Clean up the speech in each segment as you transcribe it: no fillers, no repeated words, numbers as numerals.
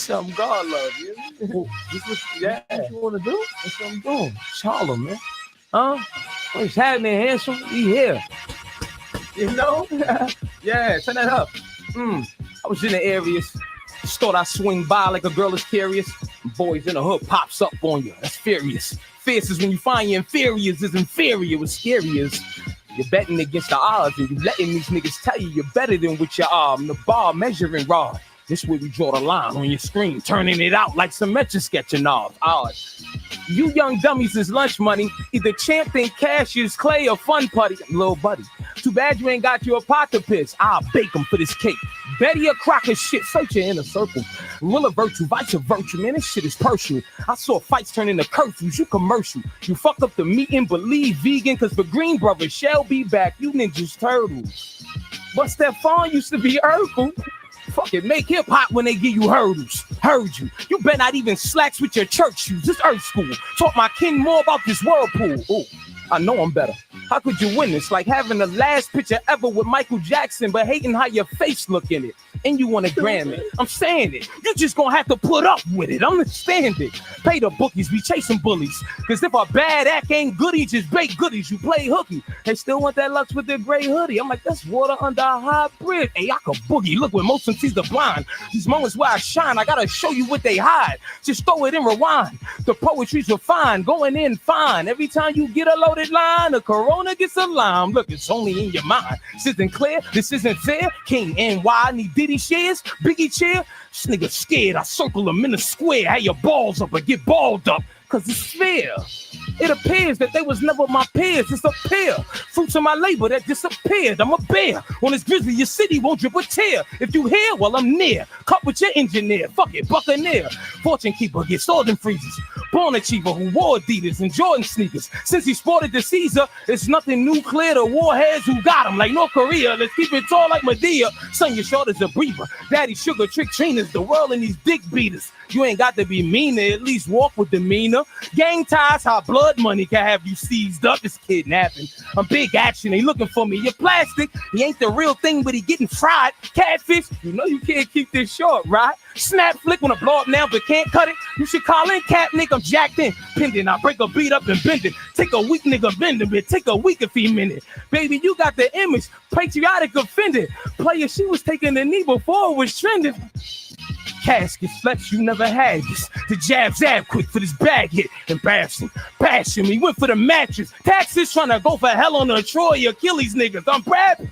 something God love you. Oh, this what you want to do? That's what I'm doing. Charlotte, man. Huh? What's happening, handsome? We here. You know? Yeah, turn that up. I was in the areas. Just thought I'd swing by like a girl is curious. Boys in the hood pops up on you. That's furious. Fierce is when you find your inferiors is inferior. What's scary is you're betting against the odds and you letting these niggas tell you you're better than what you are. The bar measuring rod. This way we draw the line on your screen, turning it out like some metro sketching off. Odd. You young dummies is lunch money. Either champ and cashiers, clay or fun putty. Little buddy. Too bad you ain't got you a pot to piss. I'll bake them for this cake. Betty a crock of shit, search your inner circle. Will of virtue, vice of virtue, man, this shit is personal. I saw fights turn into curfews, you commercial. You fuck up the meeting, believe vegan, cause the Green Brothers shall be back. You ninjas turtles. But Stefan used to be Urkel. Fuck it, make hip hop when they give you hurdles. Heard you. You better not even slacks with your church shoes. This earth school. Taught my kin more about this whirlpool. Oh, I know I'm better. How could you win this? Like having the last picture ever with Michael Jackson, but hating how your face look in it. And you want to Grammy. I'm saying it. You just gonna have to put up with it. Understand it. Pay the bookies. We chasing bullies. Cause if a bad act ain't goody, just bake goodies. You play hooky. They still want that Lux with their gray hoodie. I'm like, that's water under a high bridge. Hey, I can boogie. Look, when most sees the blind. These moments where I shine, I gotta show you what they hide. Just throw it and rewind. The poetry's refined. Going in fine. Every time you get a loaded line, the corona gets a lime. Look, it's only in your mind. This isn't clear. This isn't fair. King NY need Diddy shares, Biggie chair. This nigga scared. I circle him in a square. Have your balls up or get balled up. Cause it's fair. It appears that they was never my peers. It's a pair. Fruits of my labor that disappeared. I'm a bear. On this grizzly, your city won't drip a tear. If you here, well, I'm near. Cut with your engineer. Fuck it, buccaneer. Fortune keeper gets sword and freezes. Born achiever who wore Adidas and Jordan sneakers. Since he sported the Caesar, it's nothing nuclear to warheads who got him. Like North Korea, let's keep it tall like Medea. Son, your short as a breather. Daddy sugar trick trainers. The world and these dick beaters. You ain't got to be mean to at least walk with demeanor. Gang ties, how blood money can have you seized up. It's kidnapping. I'm big action. They looking for me. You're plastic. He ain't the real thing, but he getting fried. Catfish. You know you can't keep this short, right? Snap flick when I blow up now, but can't cut it. You should call in Cap, nigga. I'm jacked in. Pending. I break a beat up and bend it. Take a weak nigga, bend a bit. Take a week if he meant it. Baby, you got the image. Patriotic offended. Player, she was taking the knee before it was trending. Casket flex, you never had this. The jab quick for this bag hit. Embarrassing, bashing me. Went for the mattress. Taxes trying to go for hell on the Troy Achilles niggas. I'm bragging.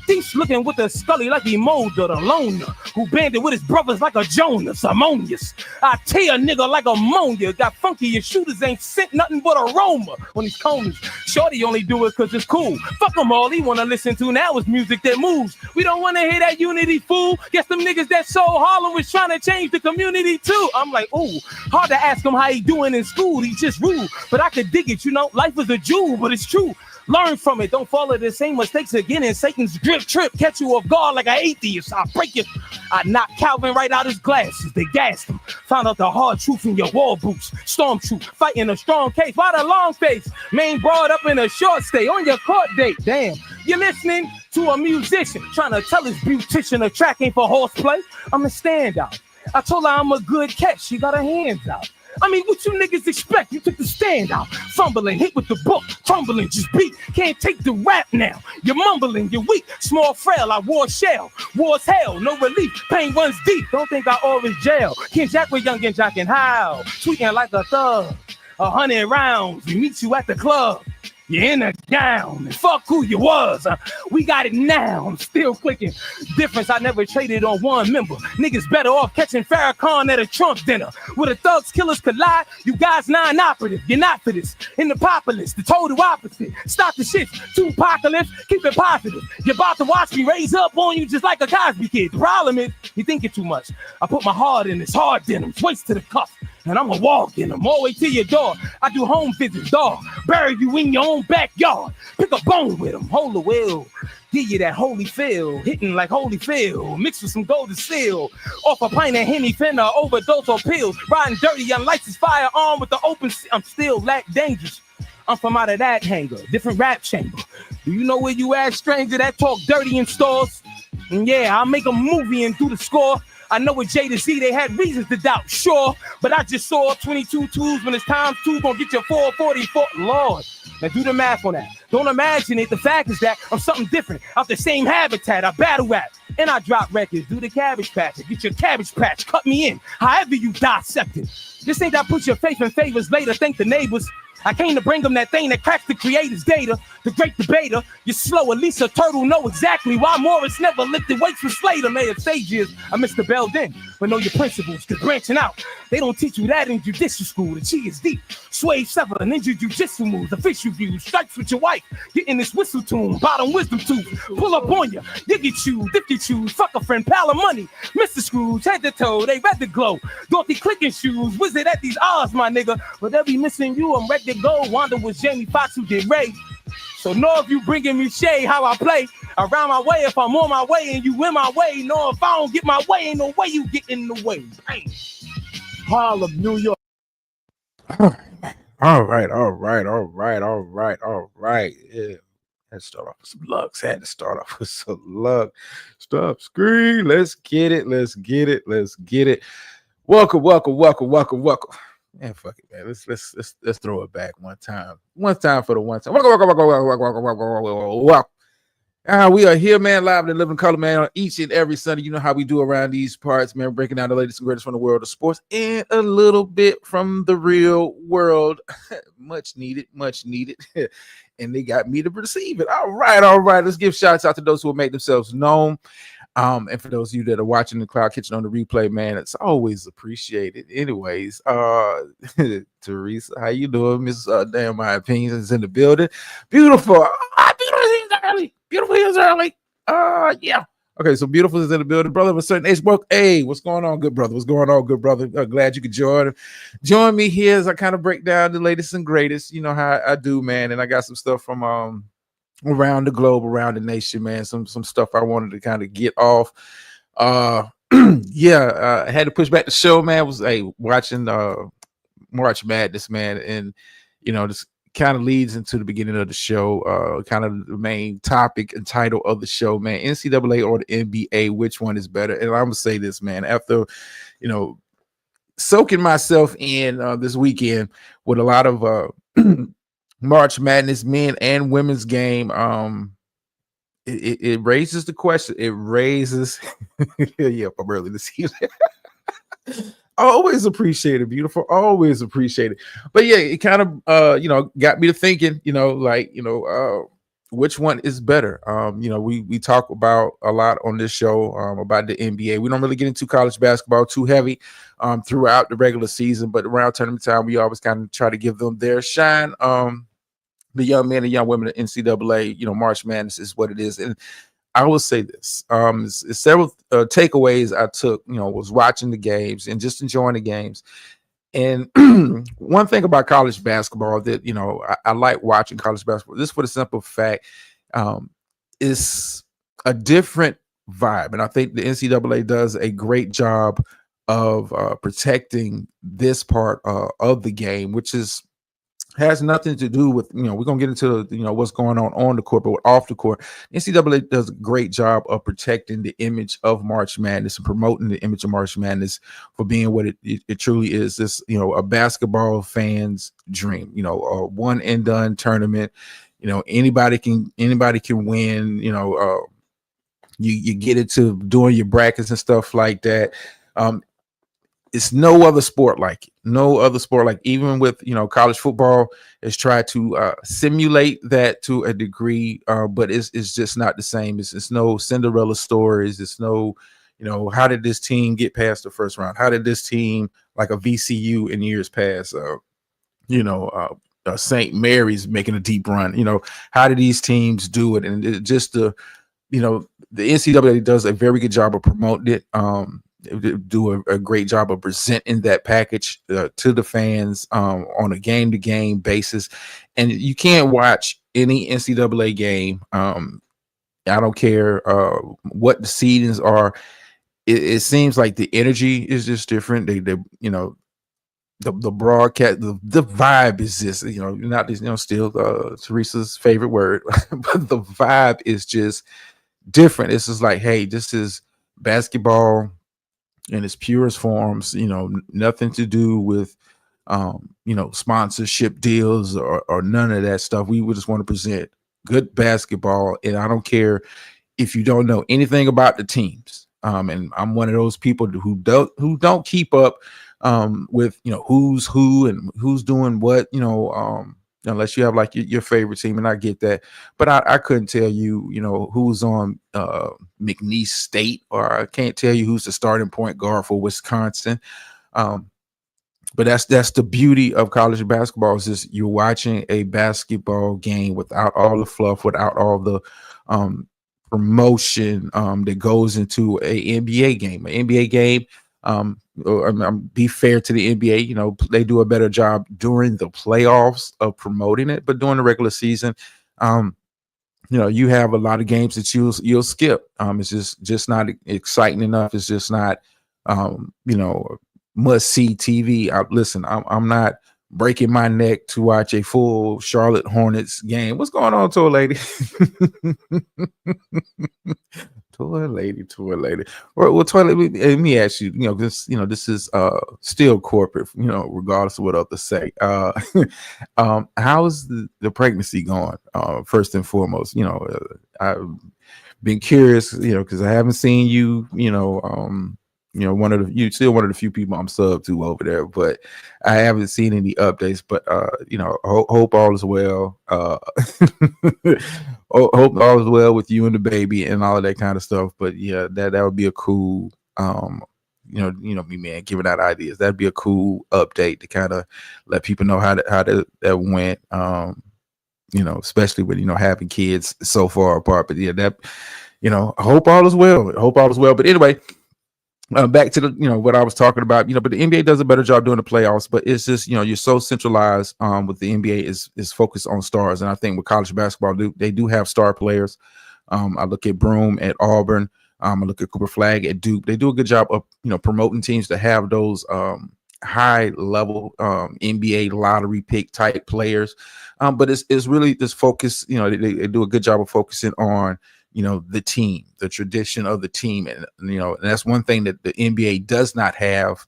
Thief looking with a scully like he mowed the loner who banded with his brothers like a Jonas. Ammonious. I tear a nigga like ammonia. Got funky, your shooters ain't sent nothing but aroma on these cones. Shorty only do it cause it's cool. Fuck them all he wanna listen to now is music that moves. We don't wanna hear that unity fool. Guess them niggas that so hollow is trying to change the community too. I'm like, ooh, hard to ask him how he doing in school. He just rude, but I could dig it, you know. Life is a jewel, but it's true. Learn from it. Don't follow the same mistakes again. And Satan's drip trip catch you off guard like an atheist. I break it. I knocked Calvin right out his glasses. They gassed him. Found out the hard truth in your wall boots. Storm troop fighting a strong case. Why the long face? Main broad up in a short stay on your court date. Damn. You're listening to a musician trying to tell his beautician a track ain't for horseplay. I'm a standout. I told her I'm a good catch. She got her hands out. I mean, what you niggas expect? You took the stand out. Fumbling, hit with the book. Crumbling, just beat. Can't take the rap now. You're mumbling, you're weak. Small frail, I wore shell. War's hell, no relief. Pain runs deep. Don't think I always jail. Ken Jack with young and jockin' how? Tweaking like a thug. 100 rounds. We meet you at the club. You're in a gown, and fuck who you was. We got it now. I'm still clicking. Difference, I never traded on one member. Niggas better off catching Farrakhan at a Trump dinner. Where the thugs killers collide, you guys non-operative. You're not for this. In the populace, the total opposite. Stop the shit. Two apocalypse, keep it positive. You're about to watch me raise up on you just like a Cosby kid. The problem is, you thinking too much. I put my heart in this hard denim, waist to the cuff. And I'ma walk in them all the way to your door. I do home visits, dog. Bury you in your own backyard. Pick a bone with them, hold the wheel. Give you that holy feel, hitting like holy feel. Mixed with some golden seal. Off a pint of Henny, finna overdose on pills. Riding dirty, unlicensed firearm with the open. I'm still lack dangerous. I'm from out of that hangar, different rap chamber. Do you know where you at, stranger that talk dirty in stores? And yeah, I'll make a movie and do the score. I know with J to Z, they had reasons to doubt, sure. But I just saw 22 twos when it's times two, gonna get your 444. Lord, now do the math on that. Don't imagine it. The fact is that I'm something different. Out the same habitat, I battle at. And I drop records, do the cabbage patch, get your cabbage patch, cut me in, however you dissect it. This ain't that put your faith in favors later, thank the neighbors. I came to bring them that thing that cracks the creator's data. The great debater, you're slow, at least a turtle know exactly why Morris never lifted weights from Slater. May have sages, I missed the bell then, but know your principles, cause branching out, they don't teach you that in judicial school. The chi is deep, sway sever, ninja jujitsu moves, official views, strikes with your wife, getting this whistle tune, bottom wisdom tooth, pull up on you, get you, dip you choose, fuck a friend, pile of money, Mr. Scrooge, head to toe, they read the glow, Dorothy clicking shoes, wizard at these odds, my nigga, but every missing you, I'm ready to go. Wanda was Jamie Foxx who did Ray. So know if you bringing me shade, how I play around my way. If I'm on my way and you in my way, know if I don't get my way, ain't no way you get in the way. Bang. Harlem, New York. All right. Yeah. Let's start off with some luck. Had to start off with some luck. Stop screen. Let's get it. Welcome. Man, fuck it, man. Let's throw it back one time. One time for the one time. We are here, man, live in Living Color, man, on each and every Sunday. You know how we do around these parts, man, breaking down the latest and greatest from the world of sports and a little bit from the real world. Much needed. And they got me to receive it. All right. Let's give shouts out to those who will make themselves known. And for those of you that are watching the Cloud Kitchen on the replay, man, it's always appreciated. Anyways, Teresa, how you doing? Miss Damn My Opinions is in the building. Beautiful. Beautiful is early. Yeah. Okay, so Beautiful is in the building. Brother of a certain age. Hey, what's going on, good brother? Glad you could join me here as I kind of break down the latest and greatest. You know how I do, man. And I got some stuff from around the globe, around the nation, man. Some stuff I wanted to kind of get off. I had to push back the show, man. I was watching March Madness, man, and you know, this kind of leads into the beginning of the show, kind of the main topic and title of the show, man. NCAA or the NBA, which one is better? And I'm gonna say this, man, after soaking myself in this weekend with a lot of March Madness men and women's game, it raises the question. It raises I'm early to see that. Always appreciate it, Beautiful. Always appreciate it. But yeah, it kind of got me to thinking, which one is better? We talk about a lot on this show about the NBA. We don't really get into college basketball too heavy throughout the regular season, but around tournament time, we always kind of try to give them their shine. The young men and young women at NCAA, March Madness is what it is. And I will say this, several takeaways I took, was watching the games and just enjoying the games. And one thing about college basketball that, I like watching college basketball, this for the simple fact, it's a different vibe. And I think the NCAA does a great job of protecting this part of the game, which has nothing to do with, we're going to get into, what's going on the court, but off the court. NCAA does a great job of protecting the image of March Madness and promoting the image of March Madness for being what it truly is. This, a basketball fan's dream, a one and done tournament. Anybody can win, you get into doing your brackets and stuff like that. It's no other sport like it. No other sport like, even with, college football has tried to simulate that to a degree, but it's just not the same. It's no Cinderella stories. It's no, how did this team get past the first round? How did this team, like a VCU in years past, St. Mary's making a deep run, how did these teams do it? And it just the NCAA does a very good job of promoting it. Do a great job of presenting that package to the fans on a game-to-game basis. And you can't watch any NCAA game. I don't care what the seedings are. It seems like the energy is just different. The broadcast, the vibe is just, not this, still Teresa's favorite word, but the vibe is just different. It's just like, hey, this is basketball in its purest forms, nothing to do with sponsorship deals or none of that stuff. We would just want to present good basketball, and I don't care if you don't know anything about the teams. And I'm one of those people who don't keep up with who's who and who's doing what, unless you have like your favorite team, and I get that. But I couldn't tell you, who's on McNeese State, or I can't tell you who's the starting point guard for Wisconsin. But that's the beauty of college basketball, is just you're watching a basketball game without all the fluff, without all the promotion that goes into a NBA game. An NBA game, be fair to the NBA, they do a better job during the playoffs of promoting it, but during the regular season, you have a lot of games that you'll skip. It's just not exciting enough. It's just not must see TV. Listen, I'm not breaking my neck to watch a full Charlotte Hornets game. What's going on, tour lady? tour lady. Well, toilet. Let me ask you. This is still corporate. Regardless of what others say. How's the pregnancy going? First and foremost, I've been curious. Because I haven't seen you. You're still one of the few people I'm sub to over there, but I haven't seen any updates. But hope all is well. Hope all is well with you and the baby and all of that kind of stuff. But yeah, that would be a cool, me, man, giving out ideas. That'd be a cool update to kind of let people know how that went. Especially with having kids so far apart. But yeah, that hope all is well. Hope all is well. But anyway. Back to the what I was talking about, but the NBA does a better job doing the playoffs, but it's just you're so centralized with the NBA is focused on stars, and I think with college basketball they do have star players. I look at Broome at Auburn, I look at Cooper Flagg at Duke. They do a good job of promoting teams to have those high level NBA lottery pick type players, but it's really this focus. They do a good job of focusing on the team, the tradition of the team. And, and that's one thing that the NBA does not have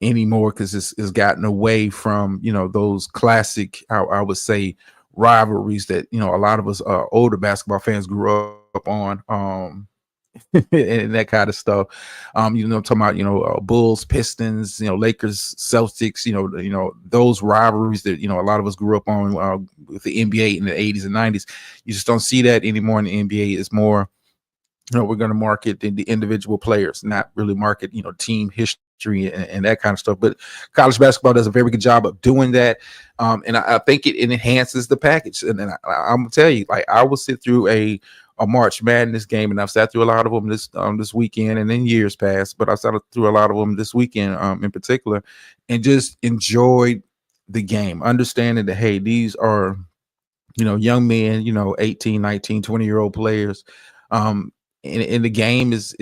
anymore, because it's gotten away from, those classic, I would say, rivalries that, a lot of us older basketball fans grew up on. And that kind of stuff. Talking about, Bulls, Pistons, Lakers, Celtics, those rivalries that, a lot of us grew up on with the NBA in the 80s and 90s. You just don't see that anymore in the NBA. It's more, we're going to market the individual players, not really market, team history and that kind of stuff. But college basketball does a very good job of doing that. And I think it enhances the package. And then I'm going to tell you, like, I will sit through a March Madness game, and I've sat through a lot of them this weekend and in years past, but I sat through a lot of them this weekend in particular, and just enjoyed the game, understanding that, hey, these are, young men, 18, 19, 20-year-old players. And the game is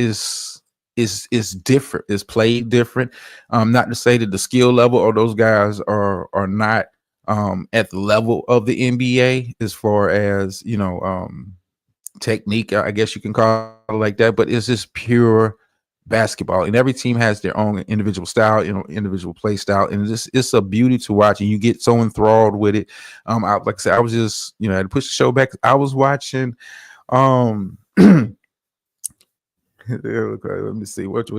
different. It's played different. Not to say that the skill level of those guys are not at the level of the NBA as far as, technique, I guess you can call it like that, but it's just pure basketball, and every team has their own individual style, individual play style, and it's a beauty to watch, and you get so enthralled with it. Like I said, I was just, I had to push the show back. I was watching let me see what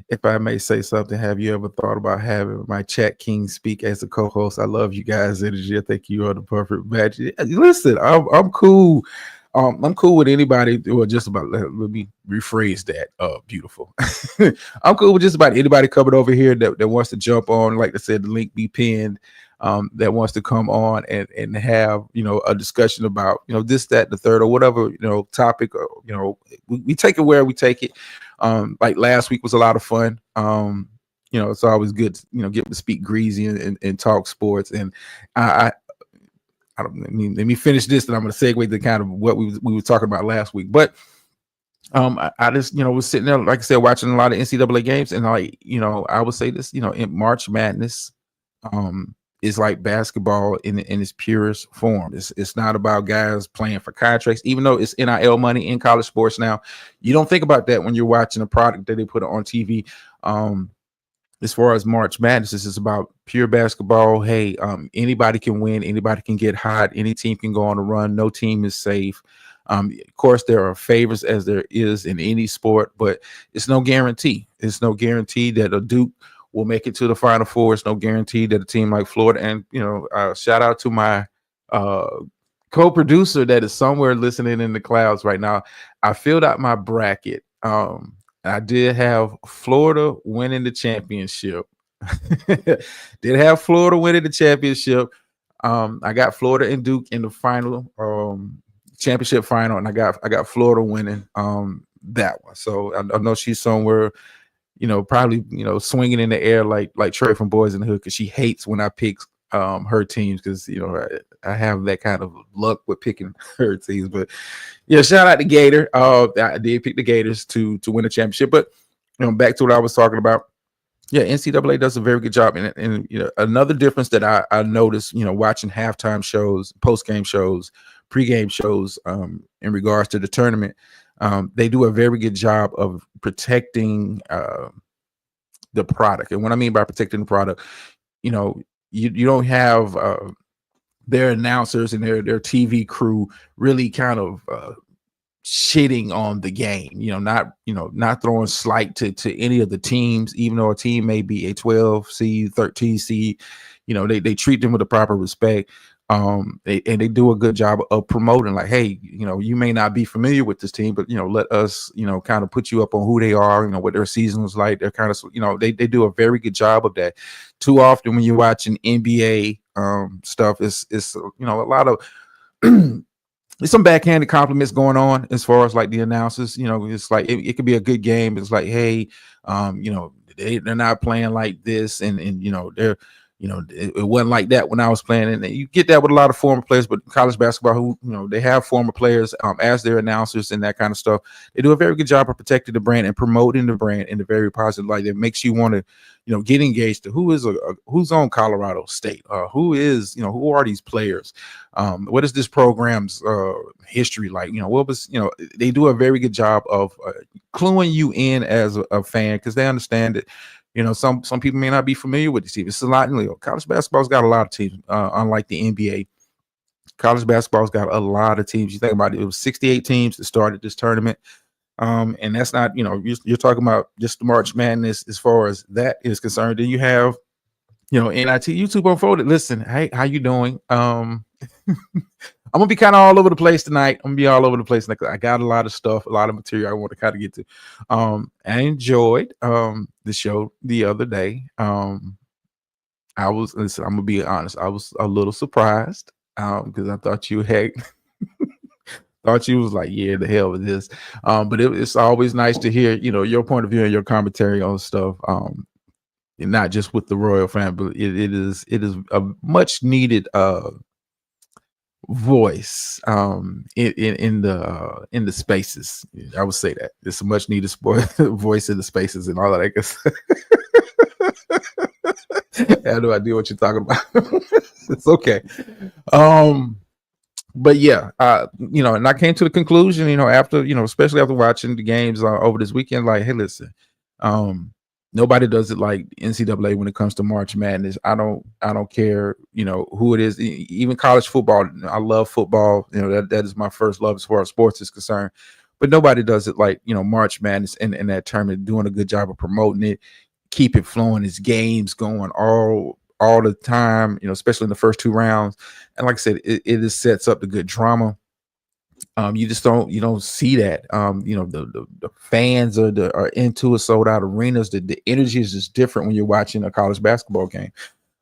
if I may say something. Have you ever thought about having my Chat King speak as a co-host? I love you guys' energy. I think you are the perfect match. Listen, I'm cool. I'm cool with anybody, or just about, let me rephrase that. Beautiful. I'm cool with just about anybody coming over here that wants to jump on. Like I said, the link be pinned. That wants to come on and have, a discussion about, this, that, the third, or whatever, topic, or, we take it where we take it. Like last week was a lot of fun. It's always good to, get to speak greasy and talk sports. And let me finish this, and I'm going to segue to kind of what we were talking about last week. But I just, was sitting there, like I said, watching a lot of NCAA games, and I would say this, in March Madness, is like basketball in its purest form. It's not about guys playing for contracts, even though it's NIL money in college sports now. You don't think about that when you're watching a product that they put on TV. As far as March Madness, this is about pure basketball. Hey, anybody can win, anybody can get hot, any team can go on a run. No team is safe. Of course, there are favorites as there is in any sport, but it's no guarantee. It's no guarantee that a Duke will make it to the Final Four. It's no guarantee that a team like Florida, and shout out to my co-producer that is somewhere listening in the clouds right now. I filled out my bracket. I did have Florida winning the championship. Did have Florida winning the championship. I got Florida and Duke in the final championship final, and I got Florida winning that one. So I know she's somewhere, probably swinging in the air like Trey from Boys in the Hood, because she hates when I pick her teams, because I have that kind of luck with picking her teams. But yeah, shout out to Gator. I did pick the Gators to win the championship. But back to what I was talking about. Yeah, NCAA does a very good job. And another difference that I noticed, watching halftime shows, post-game shows, pre-game shows in regards to the tournament, they do a very good job of protecting the product. And what I mean by protecting the product, you don't have their announcers and their TV crew really kind of shitting on the game, not throwing slight to any of the teams, even though a team may be a 12 seed, 13 seed, they treat them with the proper respect. They do a good job of promoting, like, hey, you may not be familiar with this team, but let us kind of put you up on who they are, what their season was like. They're kind of they do a very good job of that. Too often when you're watching NBA stuff, it's a lot of there's some backhanded compliments going on as far as like the announcers. It's like it could be a good game. It's like, hey, they're not playing like this, and they're it wasn't like that when I was playing. And you get that with a lot of former players, but college basketball, who they have former players as their announcers and that kind of stuff. They do a very good job of protecting the brand and promoting the brand in a very positive light that makes you want to get engaged to who's on Colorado State, who are these players, what is this program's history like, what was they do a very good job of cluing you in as a fan, because they understand that some people may not be familiar with these teams. It's a lot. College basketball's got a lot of teams, unlike the NBA. College basketball's got a lot of teams. You think about it, it was 68 teams that started this tournament. And that's not, you're talking about just the March Madness as far as that is concerned. Then you have, NIT, YouTube Unfolded. Listen, hey, how you doing? I'm gonna be kind of all over the place tonight. I'm gonna be all over the place. Like, I got a lot of stuff, a lot of material I want to kind of get to. I enjoyed the show the other day. I'm gonna be honest, I was a little surprised because I thought you had thought you was like, yeah, the hell with this. But it's always nice to hear, your point of view and your commentary on stuff. And not just with the royal family, but it is a much needed voice in the spaces. I would say that it's a much needed voice in the spaces and all of that. I have no idea what you're talking about. It's okay. But yeah, and I came to the conclusion, after, especially after watching the games over this weekend, like, hey, listen, nobody does it like NCAA when it comes to March Madness. I don't care, who it is. Even college football, I love football. That is my first love as far as sports is concerned. But nobody does it like, March Madness and that tournament, doing a good job of promoting it, keep it flowing. It's games going all the time, especially in the first two rounds. And like I said, it just sets up the good drama. You just don't see that. The fans are into it, sold out arenas. The energy is just different when you're watching a college basketball game.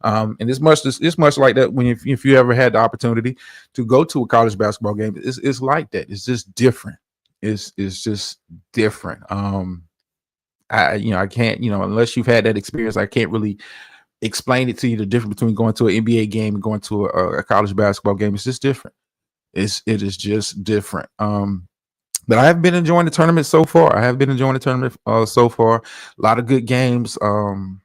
And it's much like that when if you ever had the opportunity to go to a college basketball game, it's like that. It's just different. It's just different. I can't, unless you've had that experience, I can't really explain it to you, the difference between going to an NBA game and going to a college basketball game. It's just different. It is just different. But I have been enjoying the tournament so far. So far. A lot of good games. And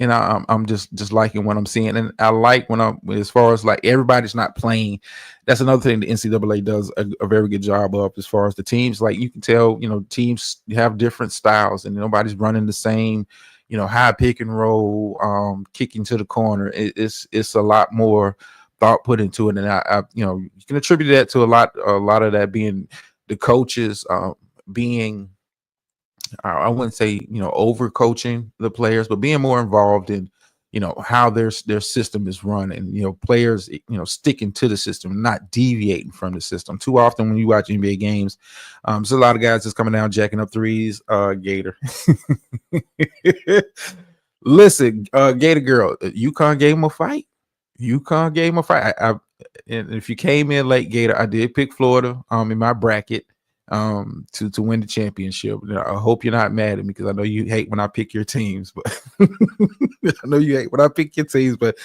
and I'm just liking what I'm seeing, and I like when I'm as far as like everybody's not playing. That's another thing the NCAA does a very good job of as far as the teams. Like you can tell, teams have different styles, and nobody's running the same, high pick and roll, kicking to the corner. It's a lot more thought put into it, and I you can attribute that to a lot of that being the coaches being. I wouldn't say over coaching the players, but being more involved in how their system is run, and players sticking to the system, not deviating from the system. Too often when you watch NBA games, there's a lot of guys just coming down jacking up threes. Gator, listen, Gator girl, UConn gave him a fight. UConn gave him a fight. And if you came in late, Gator, I did pick Florida in my bracket to win the championship. I hope you're not mad at me because I know you hate when I pick your teams, but I know you hate when I pick your teams, but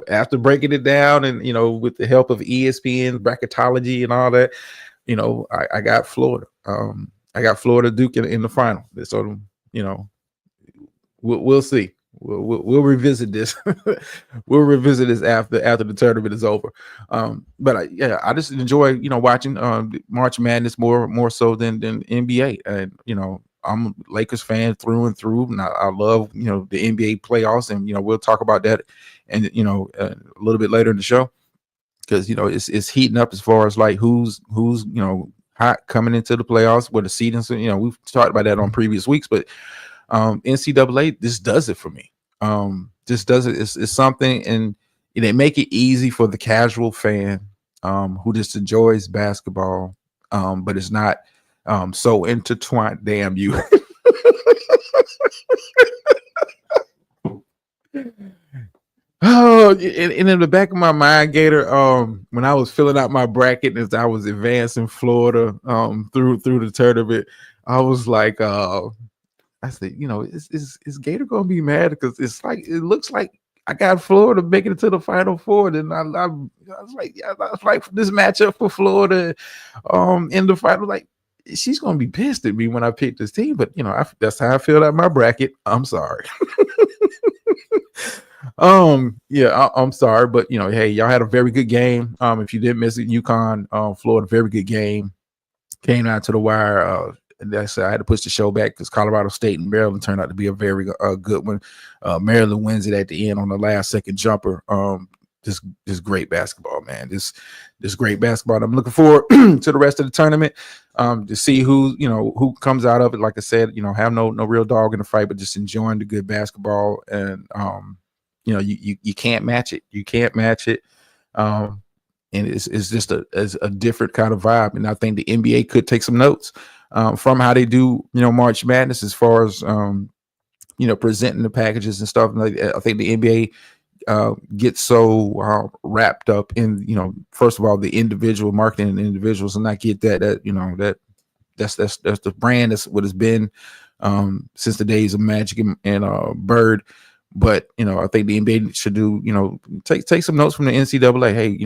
after breaking it down and with the help of ESPN bracketology and all that, I got Florida. I got Florida Duke in the final. So we'll see. We'll revisit this. We'll revisit this after the tournament is over. But I just enjoy watching March Madness more so than NBA. And I'm a Lakers fan through and through, and I love the NBA playoffs, and we'll talk about that and a little bit later in the show because it's heating up as far as like who's hot coming into the playoffs, where the seeding. So we've talked about that on previous weeks, but NCAA, this does it for me. This does it. It's something, and they make it easy for the casual fan who just enjoys basketball, but it's not so intertwined. Damn you. Oh, and in the back of my mind, Gator, when I was filling out my bracket as I was advancing Florida through the tournament, I was like, I said, is Gator gonna be mad because it looks like I got Florida making it to the Final Four, and I was like this matchup for Florida in the final, like she's gonna be pissed at me when I pick this team, but that's how I filled out my bracket. I'm sorry. I'm sorry, but hey, y'all had a very good game. If you didn't miss it, UConn, Florida, very good game. Came out to the wire. And that's I had to push the show back because Colorado State and Maryland turned out to be a very good one. Maryland wins it at the end on the last second jumper. This great basketball, man. This great basketball. I'm looking forward to the rest of the tournament to see who comes out of it. Like I said, have no real dog in the fight, but just enjoying the good basketball. And you can't match it. You can't match it. And it's just a different kind of vibe. And I think the NBA could take some notes from how they do, March Madness as far as, presenting the packages and stuff. And I think the NBA gets so wrapped up in, first of all, the individual marketing and individuals, and not get that's the brand. That's what it's been since the days of Magic and Bird. But I think the NBA should do take some notes from the NCAA. Hey,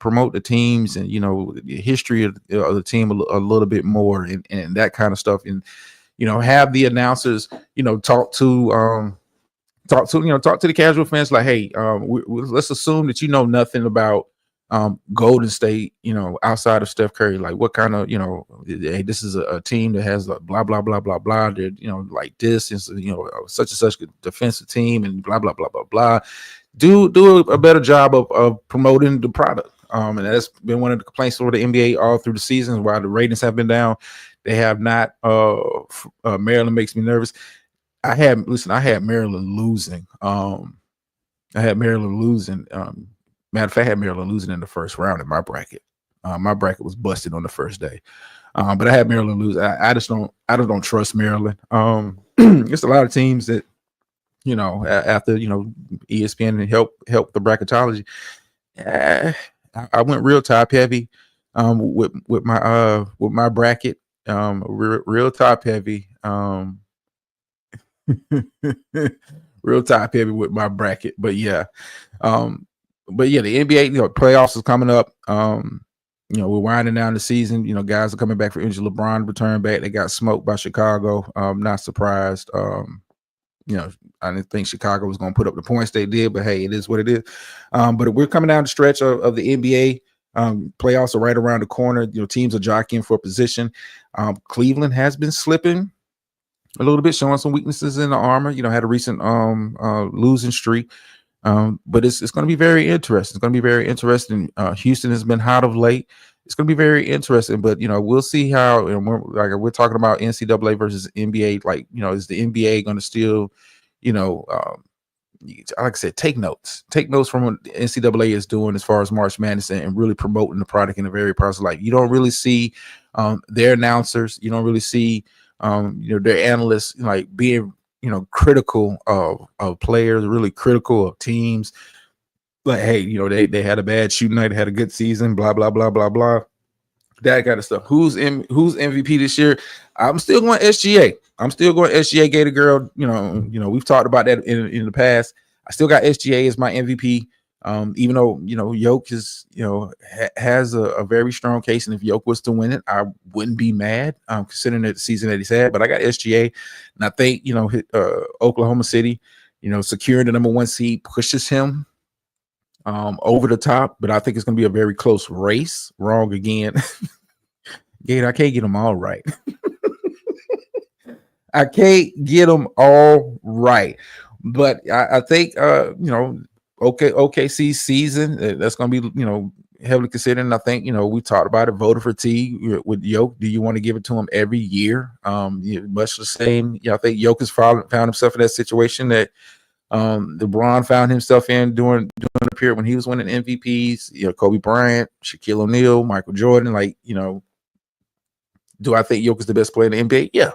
promote the teams and the history of the team a little bit more and that kind of stuff, and have the announcers talk to the casual fans like, hey, let's assume that nothing about Golden State, outside of Steph Curry. Like, what kind of, hey, this is a team that has a blah blah blah blah blah. They're like this is such and such a defensive team and blah blah blah blah blah. Do a better job of promoting the product. And that's been one of the complaints for the NBA all through the season. While the ratings have been down, they have not. Maryland makes me nervous. I had Maryland losing. Matter of fact, I had Maryland losing in the first round in my bracket. My bracket was busted on the first day, but I had Maryland lose. I just don't trust Maryland. There's a lot of teams that after ESPN and help the bracketology. I went real top heavy with my bracket. Real top heavy. Real top heavy with my bracket. But yeah. But yeah, the NBA, playoffs is coming up. We're winding down the season. Guys are coming back for injury. LeBron returned back. They got smoked by Chicago. Not surprised. You know, I didn't think Chicago was going to put up the points they did, but hey, it is what it is. But we're coming down the stretch of the NBA. Playoffs are right around the corner. You know, teams are jockeying for position. Cleveland has been slipping a little bit, showing some weaknesses in the armor. You know, had a recent losing streak. But it's going to be very interesting. It's going to be very interesting. Houston has been hot of late. It's going to be very interesting. But you know, we'll see how. You know, we're talking about NCAA versus NBA. Like, you know, is the NBA going to still, you know, like I said, take notes from what NCAA is doing as far as March Madness and really promoting the product in a very positive light. You don't really see their announcers. You don't really see you know, their analysts like being, you know, critical of players, really critical of teams. Like, hey, you know, they had a bad shooting night, they had a good season, blah blah blah blah blah. That kind of stuff. Who's MVP this year? I'm still going SGA. I'm still going SGA Gator Girl. You know, we've talked about that in the past. I still got SGA as my MVP. Even though, you know, Yoke is, you know, has a very strong case, and if Yoke was to win it, I wouldn't be mad, considering the season that he's had. But I got SGA, and I think, you know, Oklahoma City, you know, securing the number 1 seed pushes him over the top. But I think it's going to be a very close race. Wrong again. Gator, I can't get them all right. I can't get them all right. But I think, you know, OKC season, that's going to be, you know, heavily considered. And I think, you know, we talked about it, voted for T with Yoke. Do you want to give it to him every year? You know, much the same. You know, I think Yoke has found himself in that situation that LeBron found himself in during the period when he was winning MVPs. You know, Kobe Bryant, Shaquille O'Neal, Michael Jordan. Like, you know, do I think Yoke is the best player in the NBA? Yeah.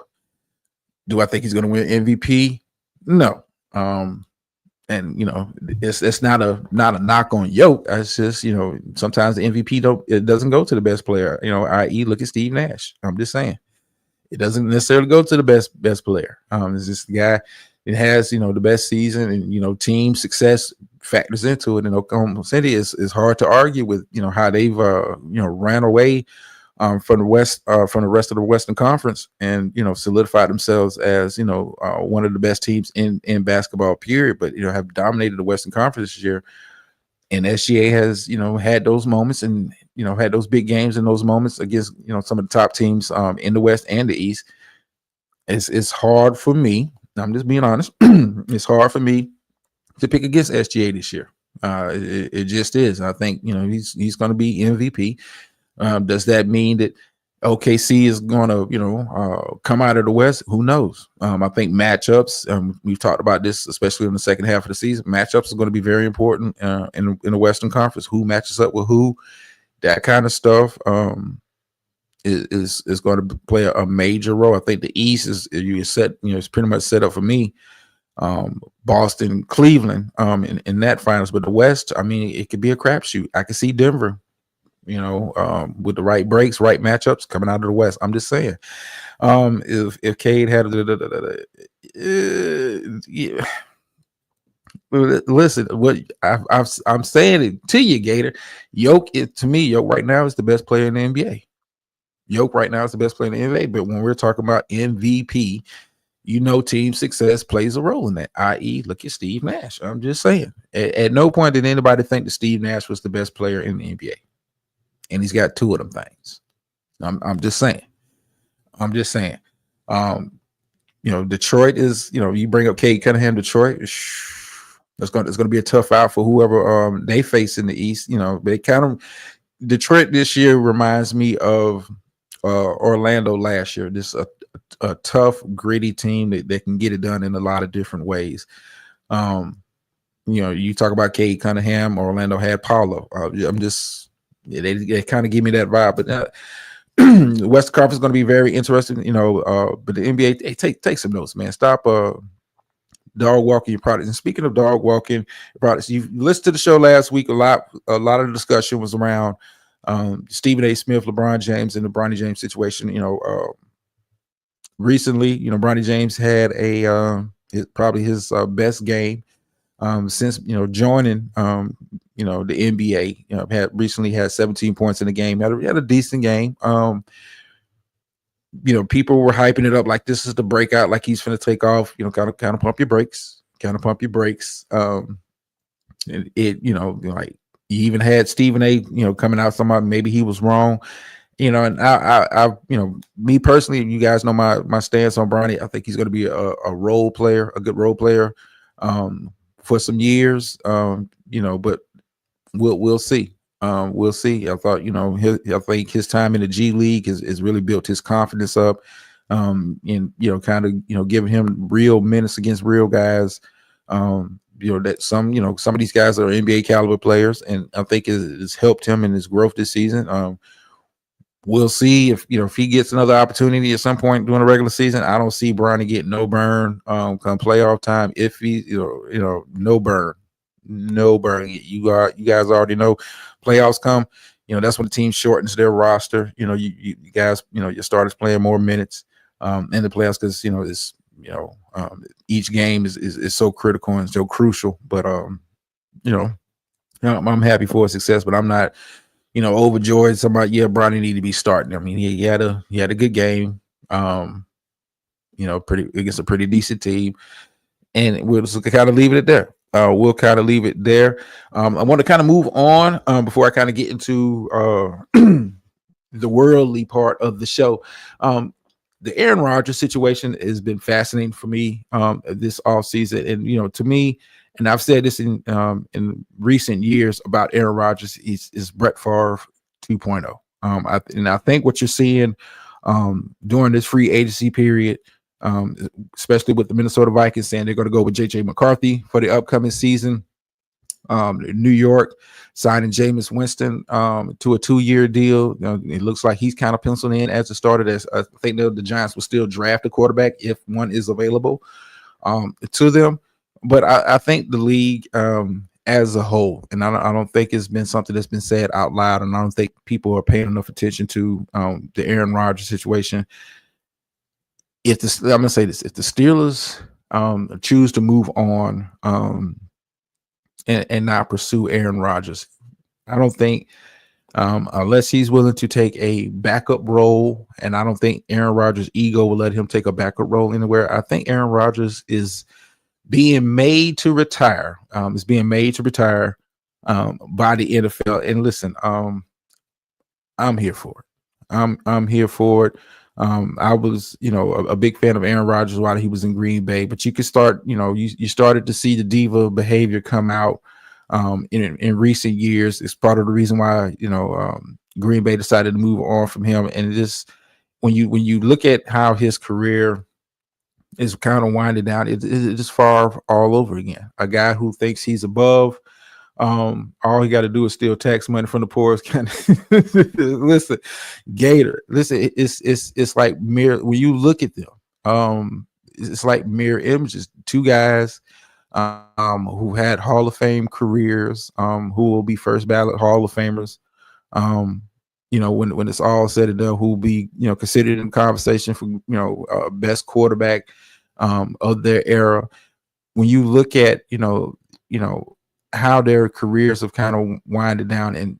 Do I think he's going to win MVP? No. And you know, it's not a knock on Yoke. It's just, you know, sometimes the MVP doesn't go to the best player. You know, i.e., look at Steve Nash. I'm just saying, it doesn't necessarily go to the best player. It's just the guy that has, you know, the best season, and you know, team success factors into it. And Oklahoma City is hard to argue with. You know, how they've you know, ran away from the rest of the Western Conference, and you know, solidified themselves as, you know, one of the best teams in basketball, period. But you know, have dominated the Western Conference this year, and SGA has, you know, had those moments, and you know, had those big games in those moments against, you know, some of the top teams in the West and the East. It's hard for me. I'm just being honest. It's hard for me to pick against SGA this year. It just is. I think, you know, he's going to be MVP. Does that mean that OKC is going to, you know, come out of the West? Who knows? I think matchups, we've talked about this, especially in the second half of the season. Matchups are going to be very important in the Western Conference. Who matches up with who? That kind of stuff is going to play a major role. I think the East is it's pretty much set up for me. Boston, Cleveland, in that finals, but the West, I mean, it could be a crapshoot. I could see Denver, you know, with the right breaks, right matchups coming out of the West. I'm just saying, if Cade had yeah. Listen, what I'm saying it to you, Gator. Yoke right now is the best player in the NBA. Yoke right now is the best player in the NBA. But when we're talking about MVP, you know, team success plays a role in that. I.e., look at Steve Nash. I'm just saying. At no point did anybody think that Steve Nash was the best player in the NBA. And he's got 2 of them things. I'm just saying. You know, Detroit is, you know, you bring up Cade Cunningham, Detroit. It's going to be a tough out for whoever they face in the East. You know, they kind of, Detroit this year reminds me of Orlando last year. This a tough, gritty team that can get it done in a lot of different ways. You know, you talk about Cade Cunningham, Orlando had Paulo. They kind of give me that vibe. But the West Conference is going to be very interesting, you know. But the NBA, hey, take some notes, man. Stop dog walking your products. And speaking of dog walking products, you listened to the show last week. A lot of the discussion was around Stephen A. Smith, LeBron James, and the Bronny James situation. You know, recently, you know, Bronny James had probably his best game since, you know, joining you know, the NBA. You know, recently had 17 points in the game. Had a decent game. people were hyping it up like this is the breakout, like he's going to take off. Kind of pump your brakes. Like you even had Stephen A. Coming out somebody maybe he was wrong. And I me personally, you guys know my stance on Bronny. I think he's going to be a role player, a good role player, for some years. But we'll see. We'll see. I thought, I think his time in the G League has really built his confidence up. And kind of giving him real minutes against real guys. That some of these guys are NBA caliber players, and I think it's helped him in his growth this season. We'll see if he gets another opportunity at some point during the regular season. I don't see Bronny getting no burn come playoff time. If he no burn. You guys already know playoffs come. That's when the team shortens their roster. You guys, your starters playing more minutes in the playoffs because it's each game is so critical and so crucial. But I'm happy for his success, but I'm not overjoyed. Somebody, Bronny need to be starting. I mean, he had a good game. Pretty against a pretty decent team, and we'll just kind of leave it there. I want to kind of move on before I kind of get into the worldly part of the show. The Aaron Rodgers situation has been fascinating for me this offseason. And, to me, and I've said this in recent years about Aaron Rodgers, is Brett Favre 2.0. I think what you're seeing during this free agency period, especially with the Minnesota Vikings saying they're going to go with J.J. McCarthy for the upcoming season. New York signing Jameis Winston to a 2-year deal. It looks like he's kind of penciled in as a starter. I think the Giants will still draft a quarterback if one is available to them. But I think the league as a whole, and I don't think it's been something that's been said out loud, and I don't think people are paying enough attention to the Aaron Rodgers situation. I'm going to say this: if the Steelers choose to move on and not pursue Aaron Rodgers, I don't think, unless he's willing to take a backup role, and I don't think Aaron Rodgers' ego will let him take a backup role anywhere. I think Aaron Rodgers is being made to retire. Is being made to retire by the NFL. And listen, I'm here for it. I'm here for it. I was, a big fan of Aaron Rodgers while he was in Green Bay, but you could start, you started to see the diva behavior come out in recent years. It's part of the reason why, Green Bay decided to move on from him. And just when you look at how his career is kind of winding down, it's just Favre all over again. A guy who thinks he's above. All he got to do is steal tax money from the poor. Listen, Gator. Listen, it's like mirror. When you look at them, it's like mirror images. Two guys who had Hall of Fame careers, who will be first ballot Hall of Famers. When it's all said and done, who will be considered in conversation for best quarterback of their era. When you look at how their careers have kind of winded down, and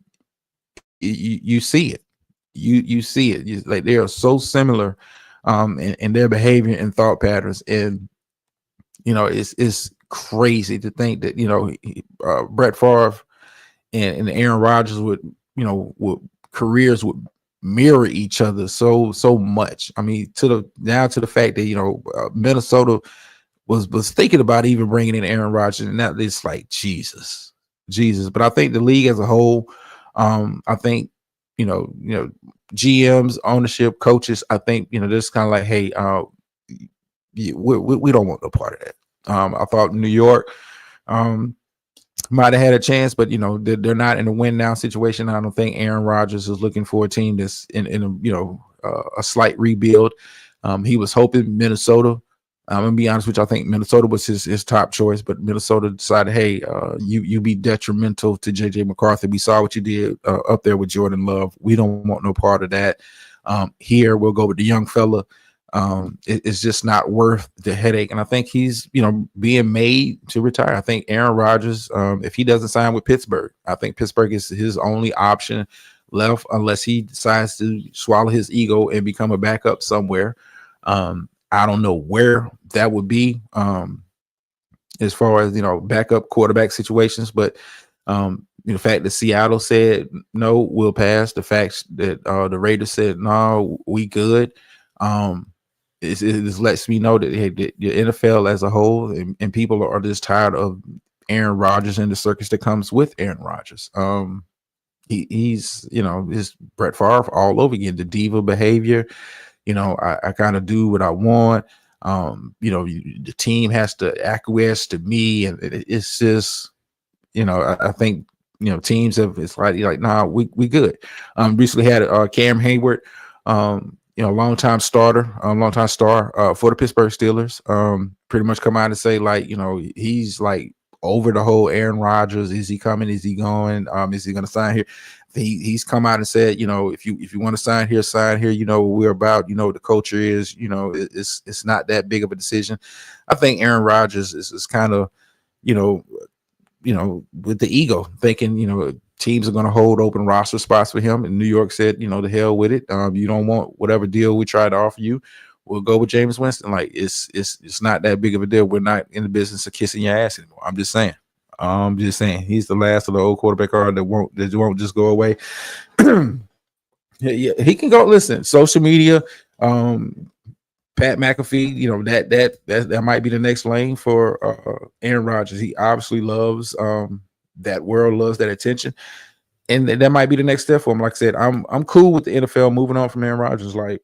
you see it. You see it. Like they are so similar in their behavior and thought patterns. And it's crazy to think that Brett Favre and Aaron Rodgers would careers would mirror each other so much. I mean, down to the fact that Minnesota was thinking about even bringing in Aaron Rodgers, and that it's like Jesus. But I think the league as a whole, I think GMs, ownership, coaches, I think this kind of like, hey, we don't want no part of that. I thought New York might have had a chance, but they're not in a win now situation. I don't think Aaron Rodgers is looking for a team that's in a slight rebuild. He was hoping Minnesota. I'm gonna be honest with you. I think Minnesota was his top choice, but Minnesota decided, hey, you be detrimental to J.J. McCarthy. We saw what you did up there with Jordan Love. We don't want no part of that. Here we'll go with the young fella. It's just not worth the headache. And I think he's being made to retire. I think Aaron Rodgers, if he doesn't sign with Pittsburgh, I think Pittsburgh is his only option left unless he decides to swallow his ego and become a backup somewhere. I don't know where that would be as far as, backup quarterback situations, but the fact that Seattle said no, we'll pass, the fact that the Raiders said no, we good, it just lets me know that the NFL as a whole and people are just tired of Aaron Rodgers and the circus that comes with Aaron Rodgers. He's his Brett Favre all over again, the diva behavior. I kind of do what I want. The team has to acquiesce to me, and it's just, I think teams have, it's like nah, we good. Recently had Cam Hayward, longtime star for the Pittsburgh Steelers, pretty much come out and say he's like over the whole Aaron Rodgers. Is he coming? Is he going? Is he going to sign here? He's come out and said, if you want to sign here, sign here. What we're about. What the culture is. It's not that big of a decision. I think Aaron Rodgers is kind of, with the ego, thinking, teams are going to hold open roster spots for him. And New York said, the hell with it. You don't want whatever deal we try to offer you. We'll go with Jameis Winston. Like it's not that big of a deal. We're not in the business of kissing your ass anymore. I'm just saying. He's the last of the old quarterback era that won't just go away. Yeah, he can go. Listen, social media. Pat McAfee, that might be the next lane for Aaron Rodgers. He obviously loves that world, loves that attention, and that might be the next step for him. Like I said, I'm cool with the NFL moving on from Aaron Rodgers. Like,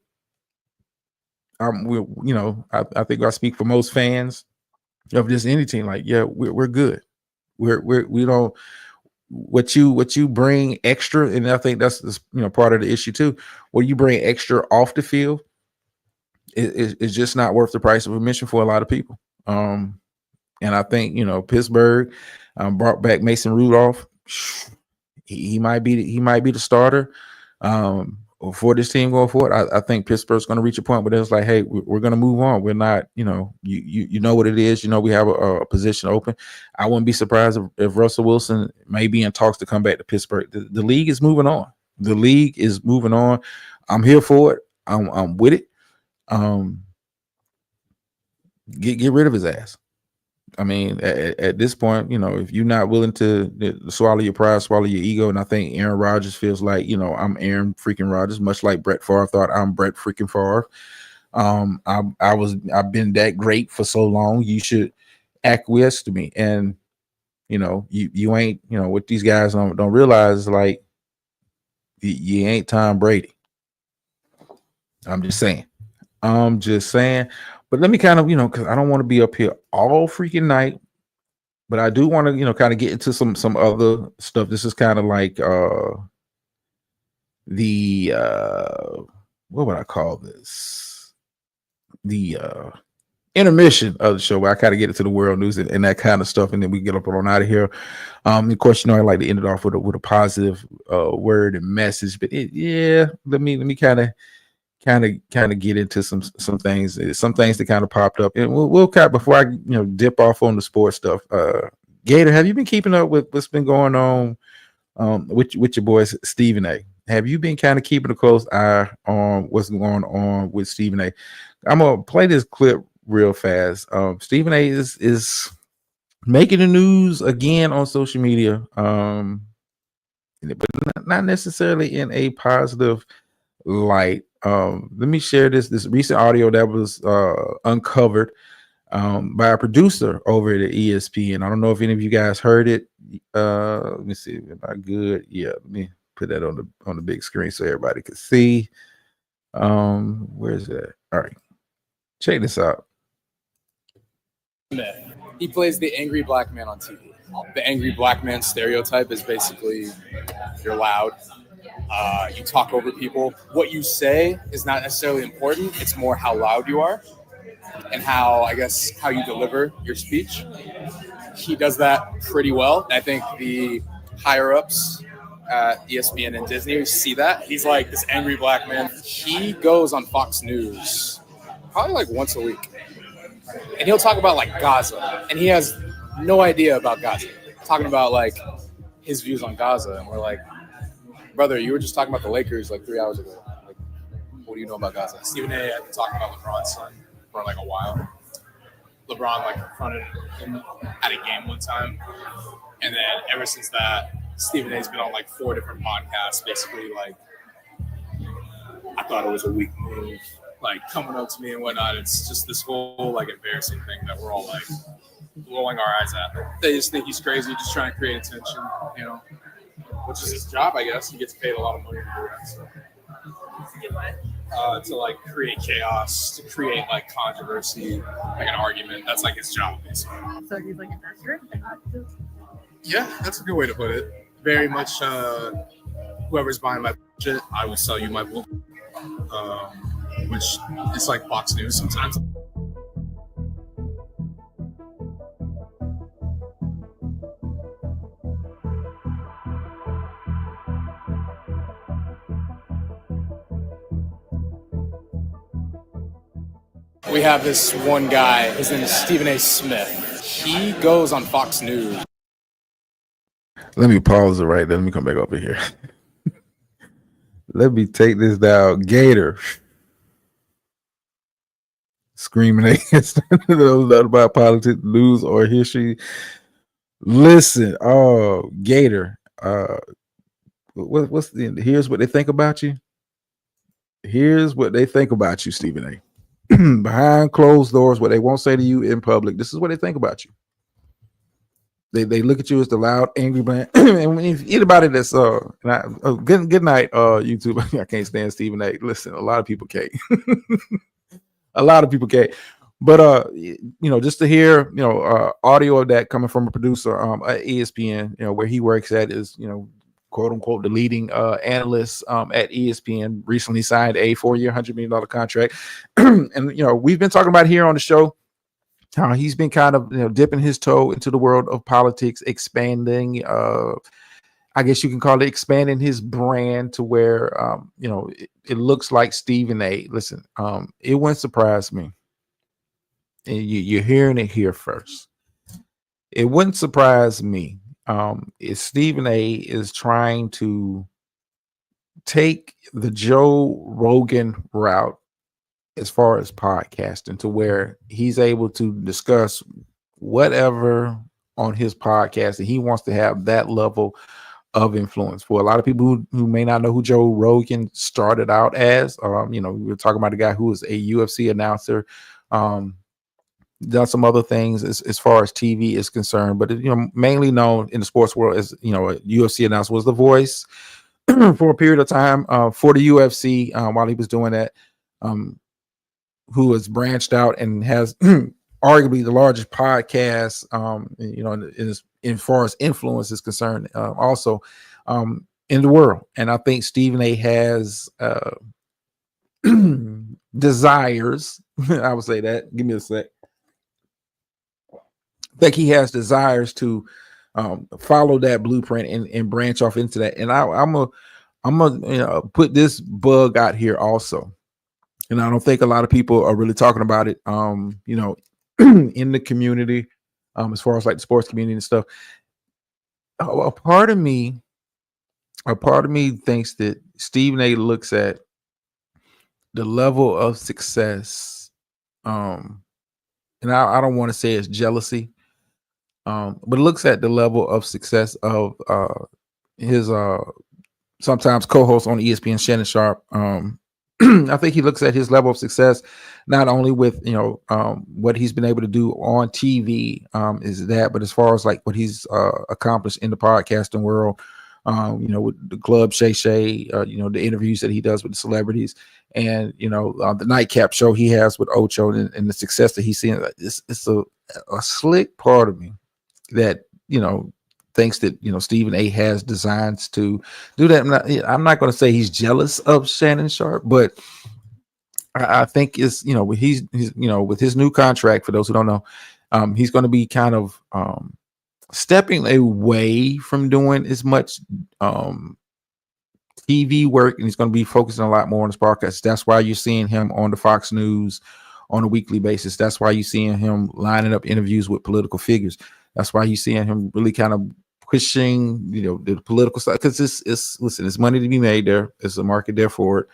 I think I speak for most fans of just any team. Like, yeah, we're good. We don't what you bring extra, and I think that's part of the issue too. What you bring extra off the field is just not worth the price of admission for a lot of people. And I think Pittsburgh brought back Mason Rudolph. He might be the starter for this team going forward. I think Pittsburgh's going to reach a point where it's like, hey, we're going to move on. We're not, you know what it is. We have a position open. I wouldn't be surprised if Russell Wilson may be in talks to come back to Pittsburgh. The league is moving on. The league is moving on. I'm here for it. I'm with it. Get rid of his ass. I mean, at this point, if you're not willing to swallow your pride, swallow your ego, and I think Aaron Rodgers feels like, I'm Aaron freaking Rodgers, much like Brett Favre thought I'm Brett freaking Favre. I've been that great for so long. You should acquiesce to me, and you ain't, what these guys don't realize, like you ain't Tom Brady. I'm just saying. But let me kind of, because I don't want to be up here all freaking night, but I do want to, kind of get into some other stuff. This is kind of like what would I call this? The intermission of the show, where I kind of get into the world news and that kind of stuff, and then we get up on out of here. Of course, I like to end it off with a positive word and message. But let me kind of get into some things that kind of popped up, and we'll kind of, before I dip off on the sports stuff. Gator, have you been keeping up with what's been going on with your boys Stephen A? Have you been kind of keeping a close eye on what's going on with Stephen A? I'm gonna play this clip real fast. Stephen A is making the news again on social media, but not necessarily in a positive light. Let me share this recent audio that was uncovered by a producer over at ESPN. I don't know if any of you guys heard it. Let me see. Am I good? Yeah, let me put that on the big screen so everybody can see. Where's that? All right, check this out. He plays the angry black man on TV. The angry black man stereotype is basically you're loud. You talk over people. What you say is not necessarily important. It's more how loud you are and how you deliver your speech. He does that pretty well. I think the higher ups at ESPN and Disney see that. He's like this angry black man. He goes on Fox News probably like once a week, and he'll talk about like Gaza, and he has no idea about Gaza. Talking about like his views on Gaza, and we're like, Brother, you were just talking about the Lakers like 3 hours ago. Like, what do you know about Gaza? Stephen A. had been talking about LeBron's son for like a while. LeBron like confronted him at a game one time, and then ever since that, Stephen A's been on like 4 different podcasts, basically like, I thought it was a weak move, like coming up to me and whatnot. It's just this whole like embarrassing thing that we're all like rolling our eyes at. They just think he's crazy, just trying to create attention, you know, which is his job, I guess. He gets paid a lot of money to do that. So. To like create chaos, to create like controversy, like an argument. That's like his job, basically. So he's like an actor? Yeah, that's a good way to put it. Very much whoever's buying my shit, I will sell you my book. Which is like Fox News sometimes. We have this one guy. His name is Stephen A. Smith. He goes on Fox News. Let me pause it right there. Let me come back over here. Let me take this down. Gator. Screaming against those not about politics, news, or history. Listen, Gator. Here's what they think about you. Here's what they think about you, Stephen A. Behind closed doors, what they won't say to you in public. This is what they think about you. They look at you as the loud, angry man. And if anybody that's good night, YouTube. I can't stand Stephen A. Listen, a lot of people can't. A lot of people can't. But just to hear, audio of that coming from a producer at ESPN, where he works at, is, quote unquote, the leading analyst at ESPN, recently signed a 4-year, $100 million contract. And we've been talking about here on the show how he's been kind of dipping his toe into the world of politics, expanding. I guess you can call it expanding his brand to where it looks like Stephen A. Listen, it wouldn't surprise me. And you're hearing it here first. It wouldn't surprise me if Stephen A. is trying to take the Joe Rogan route as far as podcasting, to where he's able to discuss whatever on his podcast, and he wants to have that level of influence. For a lot of people who may not know who Joe Rogan started out as, we were talking about a guy who was a UFC announcer, done some other things as far as TV is concerned, but mainly known in the sports world as a UFC announcer, was the voice for a period of time for the UFC while he was doing that, who has branched out and has arguably the largest podcast as far as influence is concerned, also in the world. And I think Stephen A. has desires. I would say that. Give me a sec. I think he has desires to follow that blueprint and branch off into that. And I'm gonna put this bug out here also. And I don't think a lot of people are really talking about it, in the community, as far as like the sports community and stuff. A part of me thinks that Stephen A. looks at the level of success, and I don't want to say it's jealousy, but it looks at the level of success of his sometimes co-host on ESPN, Shannon Sharp. I think he looks at his level of success not only with what he's been able to do on TV, is that, but as far as like what he's accomplished in the podcasting world, with the Club Shay Shay, the interviews that he does with the celebrities, and the nightcap show he has with Ocho, and the success that he's seeing. It's a slick part of me that thinks that Stephen A. has designs to do that. I'm not going to say he's jealous of Shannon Sharp, but I think it's he's with his new contract, for those who don't know, he's going to be kind of stepping away from doing as much TV work, and he's going to be focusing a lot more on his podcast. That's why you're seeing him on the Fox News on a weekly basis. That's why you're seeing him lining up interviews with political figures. That's why you're seeing him really kind of pushing, the political side, because it's money to be made there. There's a market there for it.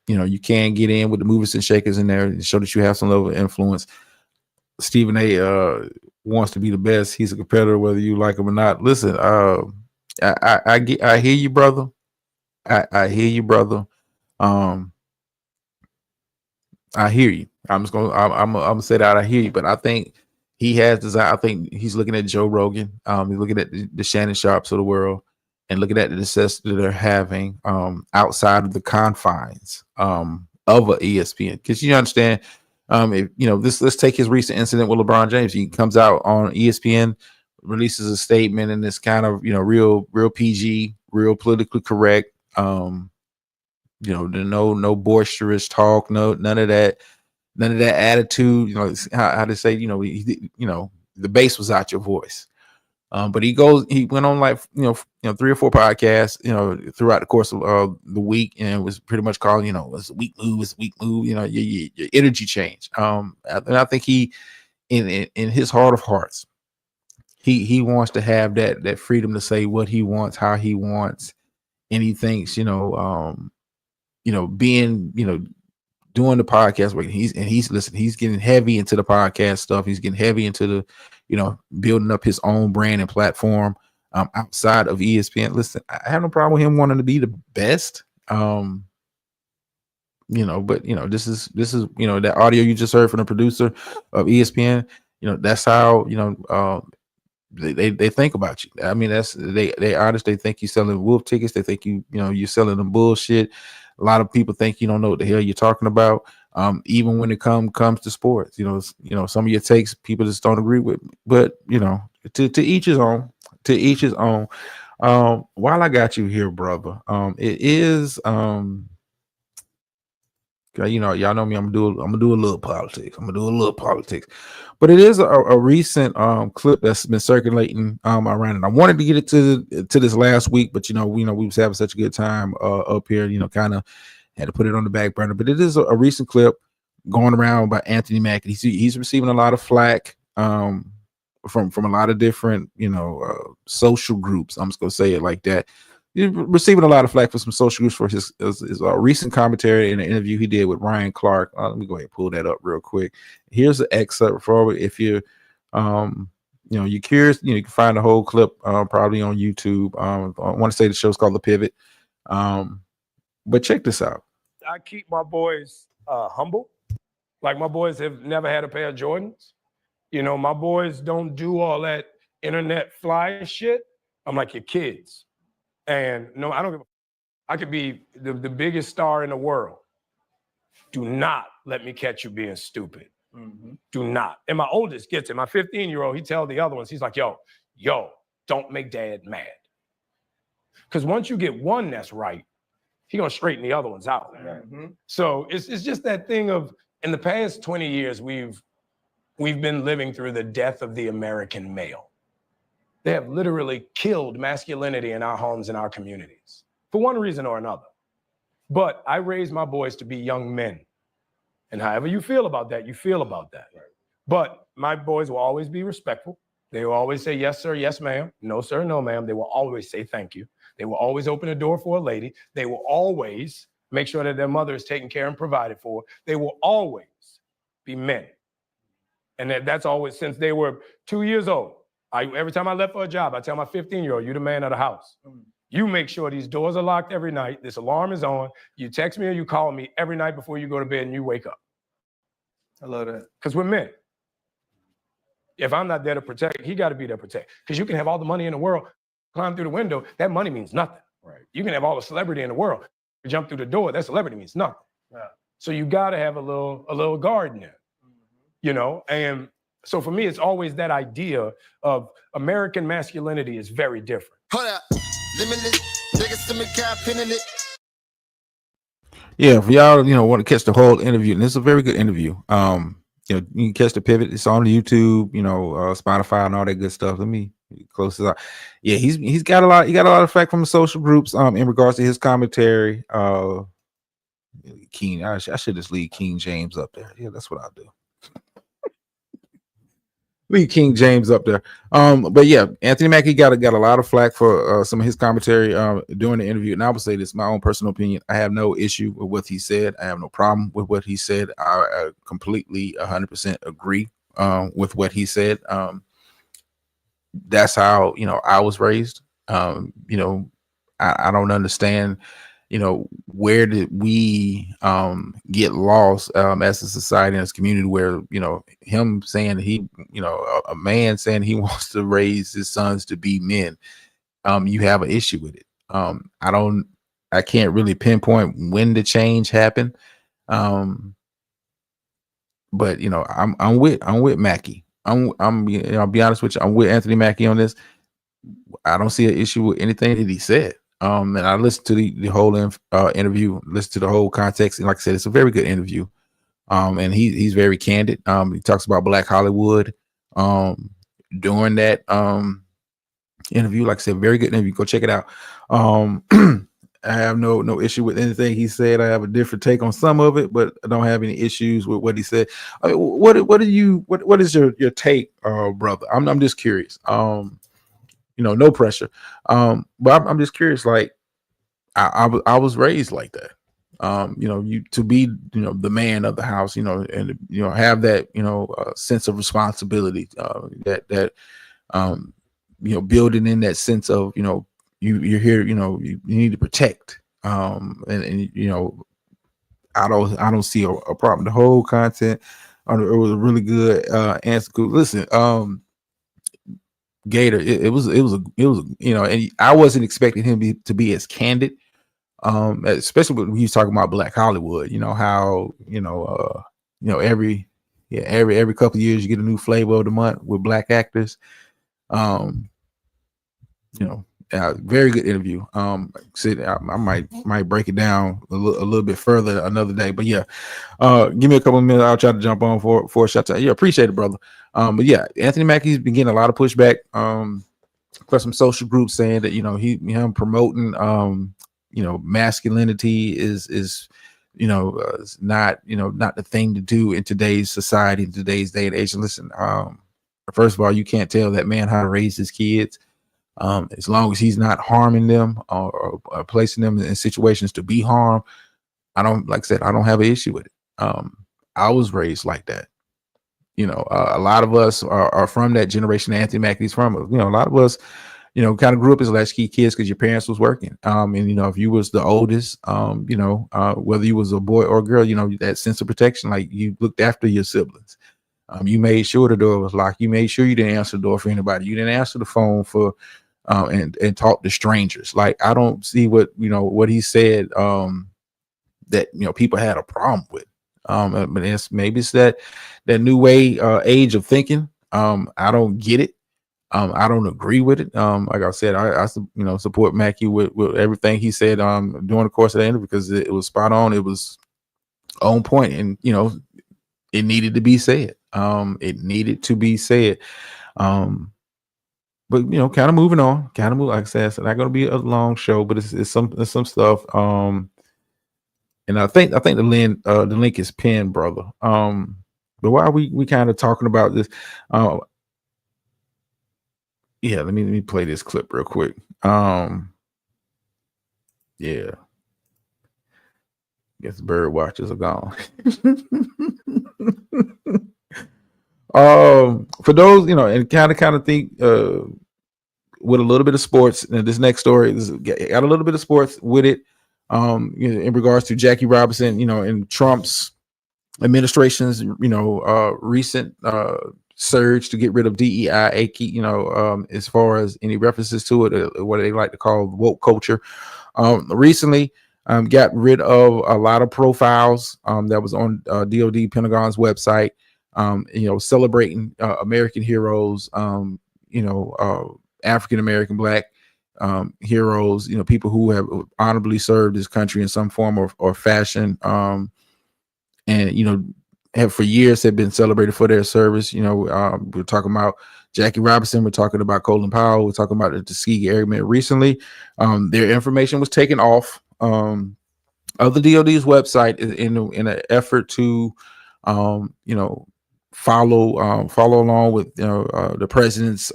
You can get in with the movers and shakers in there and show that you have some level of influence. Stephen A. Wants to be the best. He's a competitor, whether you like him or not. Listen, I hear you, brother. I hear you, brother. I hear you. I'm gonna say that I hear you, but I think he has desire. I think he's looking at Joe Rogan. He's looking at the Shannon Sharps of the world, and looking at the success that they're having outside of the confines of a ESPN. Because you understand, let's take his recent incident with LeBron James. He comes out on ESPN, releases a statement, and it's kind of real PG, real politically correct. No boisterous talk, none of that attitude. How to say, the bass was out your voice. But he went on like 3 or 4 podcasts, throughout the course of the week, and was pretty much calling, it's a weak move, your energy change. And I think he, in his heart of hearts, he wants to have that freedom to say what he wants, how he wants, and he thinks, being, doing the podcast where he's getting heavy into the podcast stuff. He's getting heavy into the, building up his own brand and platform outside of ESPN. Listen, I have no problem with him wanting to be the best. But this is that audio you just heard from the producer of ESPN. That's how they think about you. I mean, they honestly think you're selling wolf tickets. They think you're selling them bullshit. A lot of people think you don't know what the hell you're talking about. Even when it comes to sports, some of your takes people just don't agree with. But to each his own. To each his own. While I got you here, brother, it is y'all know me. I'm gonna do a little politics. But it is a recent clip that's been circulating around, and I wanted to get it to this last week, but we was having such a good time up here, kind of had to put it on the back burner. But it is a recent clip going around by Anthony Mackie. He's receiving a lot of flack from a lot of different social groups. I'm just gonna say it like that. He's receiving a lot of flack for some social groups for his recent commentary in an interview he did with Ryan Clark. Let me go ahead and pull that up real quick. Here's the excerpt for it. If you're you're curious, you can find the whole clip probably on YouTube. I want to say the show's called The Pivot. But check this out. I keep my boys humble. Like, my boys have never had a pair of Jordans. My boys don't do all that internet fly shit. I'm like your kids. And no, I don't give a. I could be the biggest star in the world. Do not let me catch you being stupid. Mm-hmm. Do not. And my oldest gets it. My 15-year-old, he tells the other ones, he's like, yo, don't make dad mad. Because once you get one that's right, he's going to straighten the other ones out. Mm-hmm. So it's just that thing of, in the past 20 years, we've been living through the death of the American male. They have literally killed masculinity in our homes and our communities for one reason or another. But I raised my boys to be young men. And however you feel about that, you feel about that. Right. But my boys will always be respectful. They will always say, yes, sir, yes, ma'am. No, sir, no, ma'am. They will always say thank you. They will always open a door for a lady. They will always make sure that their mother is taken care and provided for. They will always be men. And that's always since they were 2 years old. Every time I left for a job, I tell my 15-year-old, you're the man of the house. You make sure these doors are locked every night. This alarm is on. You text me or you call me every night before you go to bed and you wake up. I love that. Because we're men. If I'm not there to protect, he got to be there to protect. Because you can have all the money in the world, climb through the window, that money means nothing. Right. You can have all the celebrity in the world, you jump through the door, that celebrity means nothing. Yeah. So you got to have a little guard in there, And so for me, it's always that idea of American masculinity is very different. Hold up. Yeah, if y'all want to catch the whole interview, and it's a very good interview. You can catch The Pivot. It's on YouTube, Spotify and all that good stuff. Let me close this out. Yeah, he's got a lot. He got a lot of flack from the social groups in regards to his commentary. King, I should just leave King James up there. Yeah, that's what I'll do. leave King James up there. But yeah, Anthony Mackie got a lot of flack for some of his commentary during the interview. And I would say this, my own personal opinion. I have no issue with what he said. I have no problem with what he said. I completely 100% agree with what he said. That's how, I was raised. I don't understand, where did we get lost as a society and as a community where, him saying a man saying he wants to raise his sons to be men, you have an issue with it. I can't really pinpoint when the change happened. But I'm with Mackie. I'll be honest with you. I'm with Anthony Mackie on this. I don't see an issue with anything that he said. And I listened to the whole interview, listened to the whole context, and like I said, it's a very good interview. And he's very candid. He talks about Black Hollywood during that interview. Like I said, very good interview. Go check it out. I have no issue with anything he said. I have a different take on some of it, but I don't have any issues with what he said. I mean, what is your take, brother? I'm just curious. No pressure. But I'm just curious. Like, I was raised like that. You to be the man of the house. And have that sense of responsibility. That building in that sense of you're here. You need to protect. And I don't see a problem. The whole content. It was a really good answer. Listen, Gator, it was and I wasn't expecting him to be as candid, especially when he was talking about Black Hollywood. How every couple of years you get a new flavor of the month with Black actors. Very good interview. Said I might break it down a little bit further another day, but yeah, give me a couple of minutes. I'll try to jump on for a shot. Yeah, appreciate it, brother. But yeah, Anthony Mackie's been getting a lot of pushback from some social groups saying that him promoting masculinity is not the thing to do in today's society, in today's day and age. And listen, first of all, you can't tell that man how to raise his kids. As long as he's not harming them or placing them in situations to be harmed, I don't have an issue with it. I was raised like that. A lot of us are from that generation Anthony Mackie's from. A lot of us, kind of grew up as latchkey kids because your parents was working. And if you was the oldest, whether you was a boy or a girl, that sense of protection, like you looked after your siblings. You made sure the door was locked. You made sure you didn't answer the door for anybody. You didn't answer the phone for and talk to strangers. Like, I don't see what he said that people had a problem with. But it's that new age of thinking. I don't get it. I don't agree with it. Like I said, I support Mackie with everything he said during the course of the interview because it was spot on. It was on point, and it needed to be said. It needed to be said. But kind of moving on, like I said, it's not going to be a long show, but it's some stuff. And I think the link is pinned, brother. But while we kind of talking about this, yeah, let me play this clip real quick. Yeah, guess bird watchers are gone. For those, and kind of think with a little bit of sports, and this next story got a little bit of sports with it, in regards to Jackie Robinson, and Trump's administration's, recent surge to get rid of DEI, as far as any references to it, what they like to call woke culture. Recently, got rid of a lot of profiles that was on DoD Pentagon's website. Celebrating American heroes, African American Black heroes, people who have honorably served this country in some form or fashion, and have for years have been celebrated for their service. We're talking about Jackie Robinson, we're talking about Colin Powell, we're talking about the Tuskegee Airmen. Recently, their information was taken off of the DoD's website in an effort to, follow along with the president's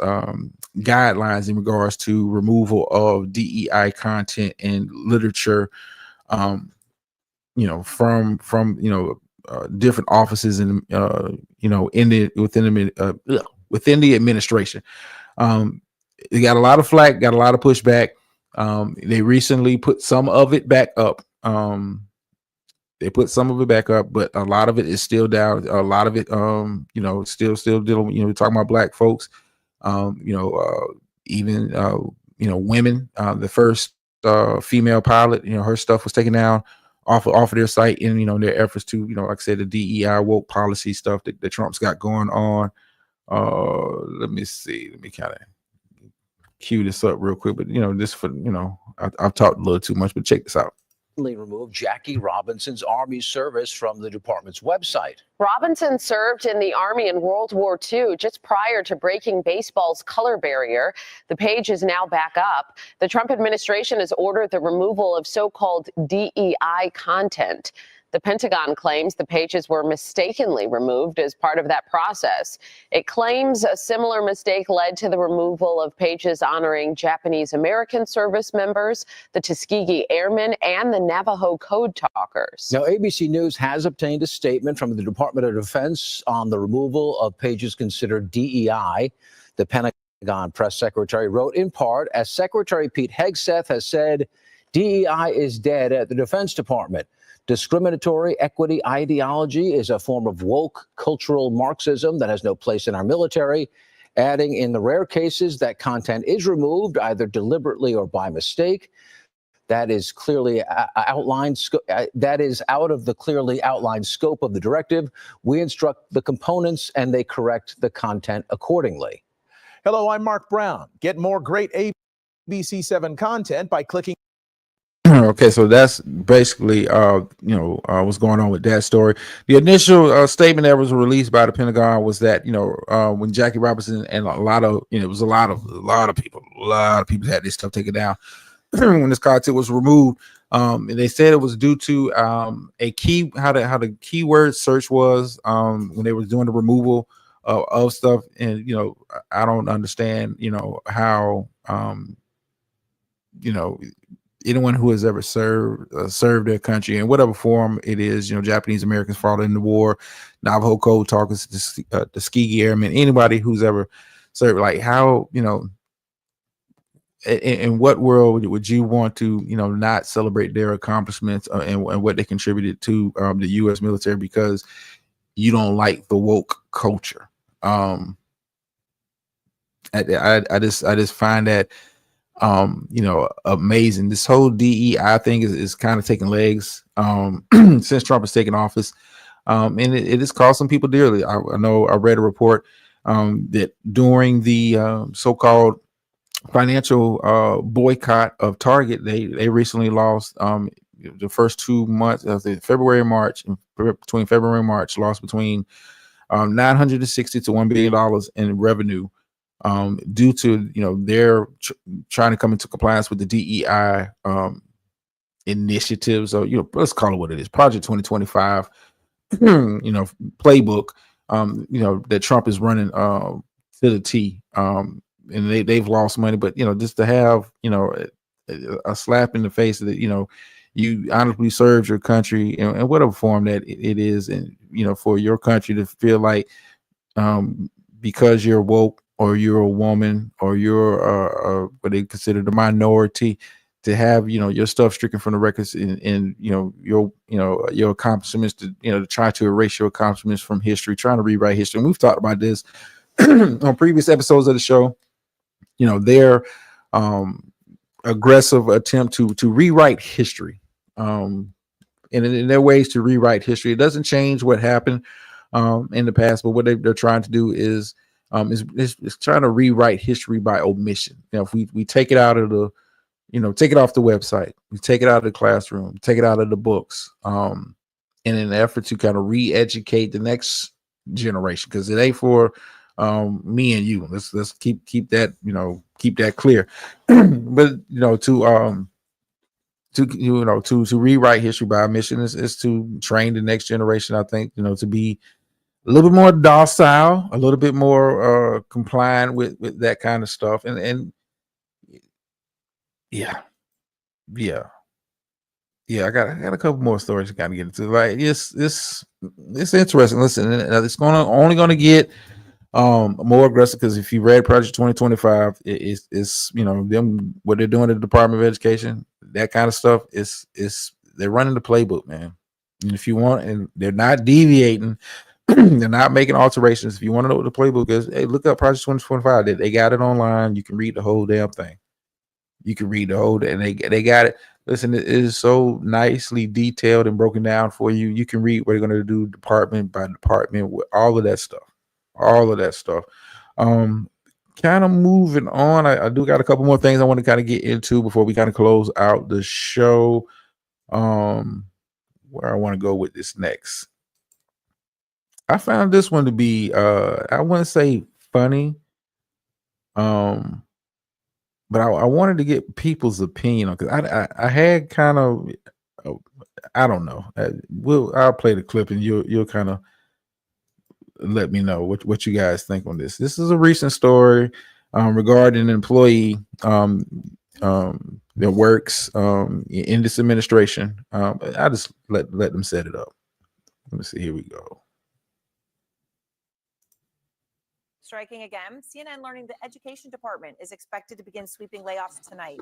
guidelines in regards to removal of DEI content and literature, from different offices and within the administration. They got a lot of flack, got a lot of pushback. They recently put some of it back up. They put some of it back up, but a lot of it is still down. A lot of it, still dealing. We're talking about Black folks. Even women. The first female pilot, her stuff was taken down off of their site in their efforts to, like I said, the DEI woke policy stuff that Trump's got going on. Let me see. Let me kind of cue this up real quick. But this for I've talked a little too much, but check this out. Removed Jackie Robinson's Army service from the department's website. Robinson served in the Army in World War II just prior to breaking baseball's color barrier. The page is now back up. The Trump administration has ordered the removal of so-called DEI content. The Pentagon claims the pages were mistakenly removed as part of that process. It claims a similar mistake led to the removal of pages honoring Japanese American service members, the Tuskegee Airmen, and the Navajo Code Talkers. Now, ABC News has obtained a statement from the Department of Defense on the removal of pages considered DEI. The Pentagon press secretary wrote in part, as Secretary Pete Hegseth has said, DEI is dead at the Defense Department. Discriminatory equity ideology is a form of woke cultural Marxism that has no place in our military, adding in the rare cases that content is removed either deliberately or by mistake. That is clearly outlined. That is out of the clearly outlined scope of the directive. We instruct the components and they correct the content accordingly. Hello, I'm Mark Brown. Get more great ABC7 content by clicking. Okay, so that's basically what's going on with that story. The initial statement that was released by the Pentagon was that when Jackie Robinson and a lot of people had this stuff taken down when this content was removed, and they said it was due to how the keyword search was when they were doing the removal of stuff. And I don't understand how anyone who has ever served their country in whatever form it is, Japanese Americans fought in the war, Navajo Code Talkers, the Tuskegee Airmen, anybody who's ever served, like how, in what world would you want to, not celebrate their accomplishments and what they contributed to the U.S. military because you don't like the woke culture? I just find that amazing. This whole DEI thing is kind of taking legs since Trump has taken office, and it has cost some people dearly. I know I read a report that during the so-called financial boycott of Target, they recently lost the first 2 months of February and March, between February and March, lost between $960 to $1 billion in revenue. Due to they're trying to come into compliance with the DEI initiatives, or let's call it what it is, Project 2025, playbook, that Trump is running to the T, and they've lost money, but just to have a slap in the face that you honestly served your country in whatever form that it is, and for your country to feel like because you're woke, or you're a woman, or you're what they consider the minority, to have your stuff stricken from the records, and your accomplishments, to try to erase your accomplishments from history, trying to rewrite history. And we've talked about this on previous episodes of the show. Their aggressive attempt to rewrite history, and in their ways to rewrite history, it doesn't change what happened in the past, but what they're trying to do is trying to rewrite history by omission. If we take it out of the, take it off the website, we take it out of the classroom, take it out of the books, in an effort to kind of re-educate the next generation, because it ain't for me and you. Let's keep that keep that clear. But to rewrite history by omission is to train the next generation, I think, to be a little bit more docile, a little bit more compliant with that kind of stuff. And yeah. I got a couple more stories to kind of get into. Like it's interesting. Listen, it's only gonna get more aggressive, because if you read Project 2025, it's them, what they're doing at the Department of Education, that kind of stuff is they're running the playbook, man. And if you want, and they're not deviating, they're not making alterations. If you want to know what the playbook is, hey, look up Project 2025. They got it online. You can read the whole damn thing. You can read the whole, and they got it. Listen, it is so nicely detailed and broken down for you. You can read what they're going to do department by department with all of that stuff. Kind of moving on. I do got a couple more things I want to kind of get into before we kind of close out the show. Where I want to go with this next. I found this one to be I wouldn't say funny. But I wanted to get people's opinion on, because I had kind of, I don't know. I'll play the clip and you'll kind of let me know what you guys think on this. This is a recent story regarding an employee that works in this administration. I just let them set it up. Let me see. Here we go. Striking again, CNN learning the education department is expected to begin sweeping layoffs tonight.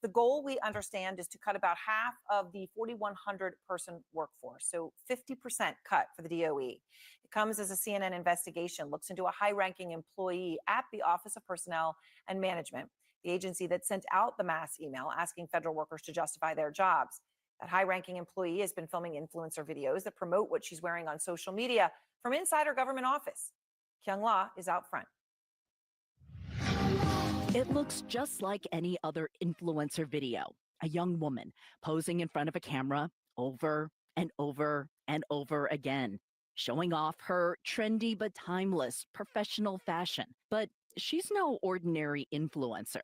The goal, we understand, is to cut about half of the 4,100 person workforce, so 50% cut for the DOE. It comes as a CNN investigation looks into a high-ranking employee at the Office of Personnel and Management, the agency that sent out the mass email asking federal workers to justify their jobs. That high-ranking employee has been filming influencer videos that promote what she's wearing on social media from inside her government office. Kyung La is out front. It looks just like any other influencer video. A young woman posing in front of a camera over and over and over again, showing off her trendy but timeless professional fashion. But she's no ordinary influencer,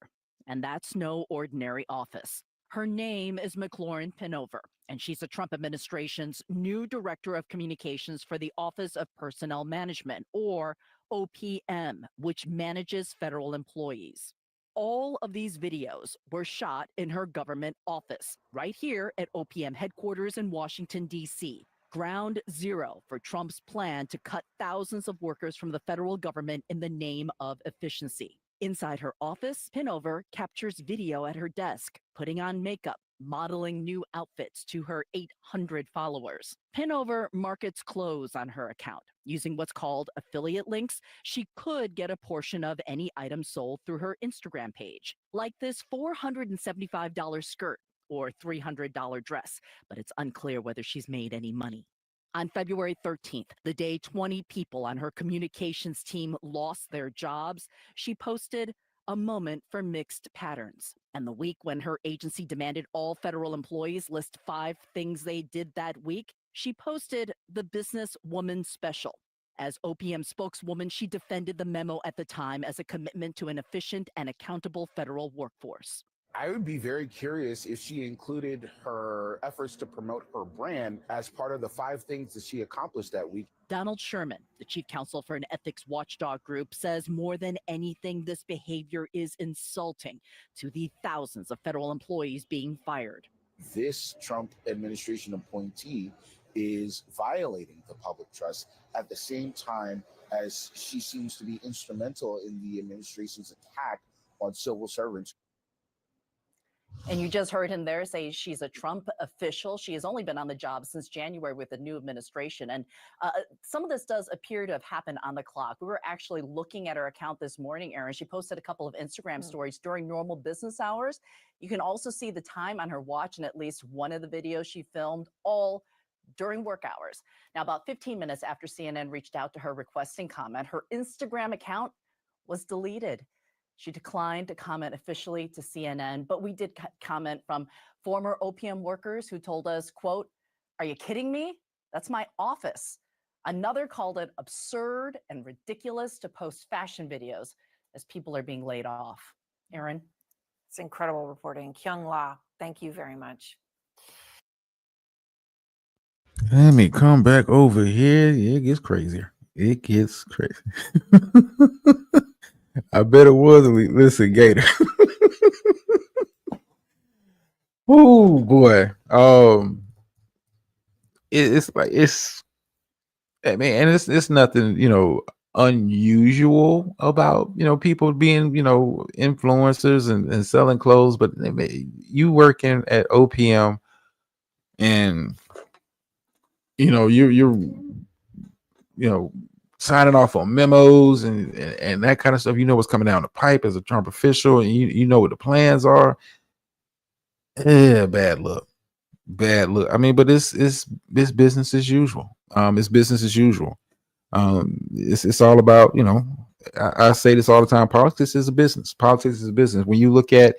and that's no ordinary office. Her name is McLaurin Pinover, and she's the Trump administration's new director of communications for the Office of Personnel Management, or OPM, which manages federal employees. All of these videos were shot in her government office, right here at OPM headquarters in Washington, D.C., ground zero for Trump's plan to cut thousands of workers from the federal government in the name of efficiency. Inside her office, Pinover captures video at her desk, putting on makeup, modeling new outfits to her 800 followers. Pinover markets clothes on her account. Using what's called affiliate links, she could get a portion of any item sold through her Instagram page, like this $475 skirt or $300 dress, but it's unclear whether she's made any money. On February 13th, the day 20 people on her communications team lost their jobs, she posted a moment for mixed patterns. And the week when her agency demanded all federal employees list 5 things they did that week, she posted the Businesswoman Special. As OPM spokeswoman, she defended the memo at the time as a commitment to an efficient and accountable federal workforce. I would be very curious if she included her efforts to promote her brand as part of the 5 things that she accomplished that week. Donald Sherman, the chief counsel for an ethics watchdog group, says more than anything, this behavior is insulting to the thousands of federal employees being fired. This Trump administration appointee is violating the public trust at the same time as she seems to be instrumental in the administration's attack on civil servants. And you just heard him there say she's a Trump official. She has only been on the job since January with the new administration. And some of this does appear to have happened on the clock. We were actually looking at her account this morning, Aaron. She posted a couple of Instagram stories during normal business hours. You can also see the time on her watch in at least one of the videos she filmed, all during work hours. Now, about 15 minutes after CNN reached out to her requesting comment, her Instagram account was deleted. She declined to comment officially to CNN, but we did comment from former OPM workers who told us, quote, "Are you kidding me? That's my office." Another called it absurd and ridiculous to post fashion videos as people are being laid off. Aaron? It's incredible reporting. Kyung La, thank you very much. Let me come back over here. It gets crazier. It gets crazy. I bet it was. Listen, Gator. Oh boy. It's I mean, and it's nothing, unusual about, people being, influencers and selling clothes, but I mean, you working at OPM and you're signing off on memos and that kind of stuff. You know what's coming down the pipe as a Trump official, and you know what the plans are. Yeah, bad luck. I mean, but it's business as usual. It's business as usual. It's all about, I say this all the time. Politics is a business. Politics is a business. When you look at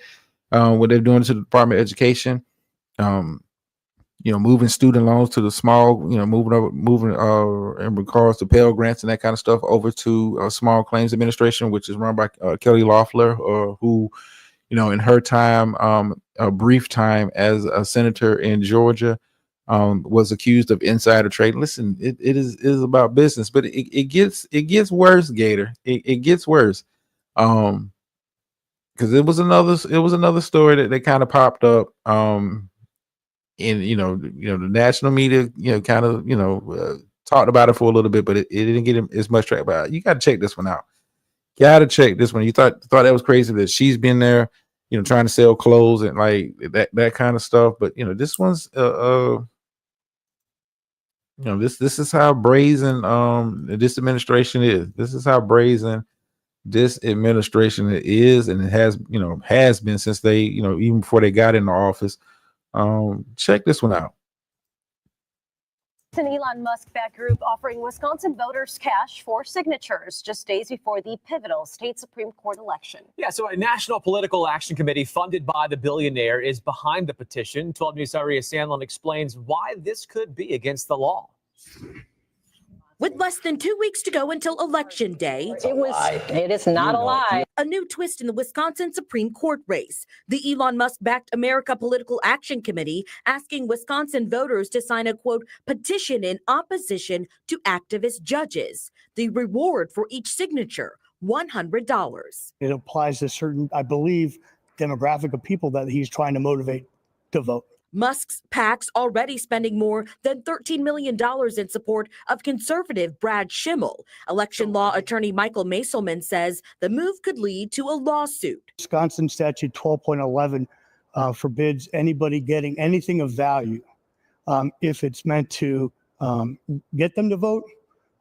what they're doing to the Department of Education, moving student loans to the small, moving in regards to Pell Grants and that kind of stuff over to Small Claims Administration, which is run by Kelly Loeffler, who, in her time, a brief time as a senator in Georgia, was accused of insider trading. Listen, it is about business, but it gets worse, Gator. It gets worse. Because it was another story that kind of popped up. In the national media, kind of talked about it for a little bit, but it didn't get as much track. But you got to check this one out. Got to check this one. You thought that was crazy that she's been there, trying to sell clothes and like that kind of stuff. But this one's this is how brazen this administration is. This is how brazen this administration is, and it has been since they even before they got into office. Check this one out. An Elon Musk-backed group offering Wisconsin voters cash for signatures just days before the pivotal state Supreme Court election. Yeah, so a national political action committee funded by the billionaire is behind the petition. 12 News' Aria Sandlin explains why this could be against the law. With less than 2 weeks to go until Election Day. It is not a lie. A new twist in the Wisconsin Supreme Court race. The Elon Musk-backed America Political Action Committee asking Wisconsin voters to sign a, quote, petition in opposition to activist judges. The reward for each signature, $100. It applies to certain, I believe, demographic of people that he's trying to motivate to vote. Musk's PAC's already spending more than $13 million in support of conservative Brad Schimmel. Election law attorney Michael Maselman says the move could lead to a lawsuit. Wisconsin statute 12.11 forbids anybody getting anything of value if it's meant to get them to vote,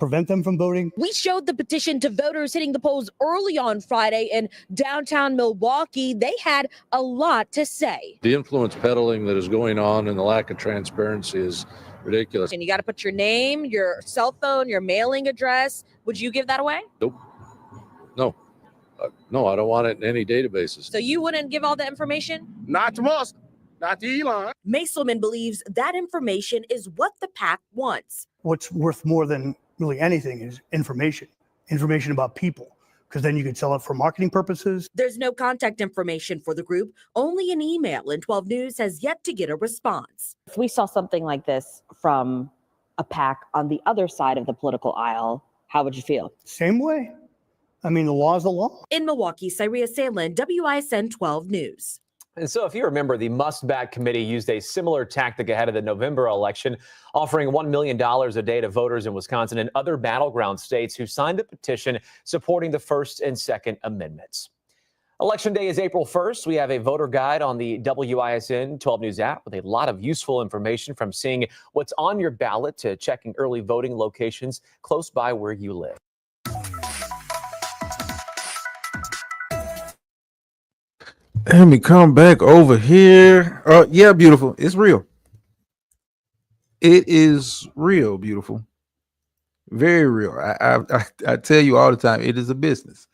prevent them from voting. We showed the petition to voters hitting the polls early on Friday in downtown Milwaukee. They had a lot to say. The influence peddling that is going on and the lack of transparency is ridiculous. And you got to put your name, your cell phone, your mailing address. Would you give that away? Nope. No. No, I don't want it in any databases. So you wouldn't give all the information? Not to Musk, not to Elon. Maselman believes that information is what the PAC wants. What's worth more than really anything is information about people, because then you could sell it for marketing purposes. There's no contact information for the group, only an email, and 12 News has yet to get a response. If we saw something like this from a PAC on the other side of the political aisle, how would you feel? Same way. I mean, the law is the law. In Milwaukee, Syria Sandlin, WISN 12 News. And so if you remember, the Musk-backed committee used a similar tactic ahead of the November election, offering $1 million a day to voters in Wisconsin and other battleground states who signed a petition supporting the First and Second Amendments. Election day is April 1st. We have a voter guide on the WISN 12 News app with a lot of useful information, from seeing what's on your ballot to checking early voting locations close by where you live. Let me come back over here. Yeah, beautiful. It's real. It is real, beautiful. Very real. I tell you all the time, it is a business.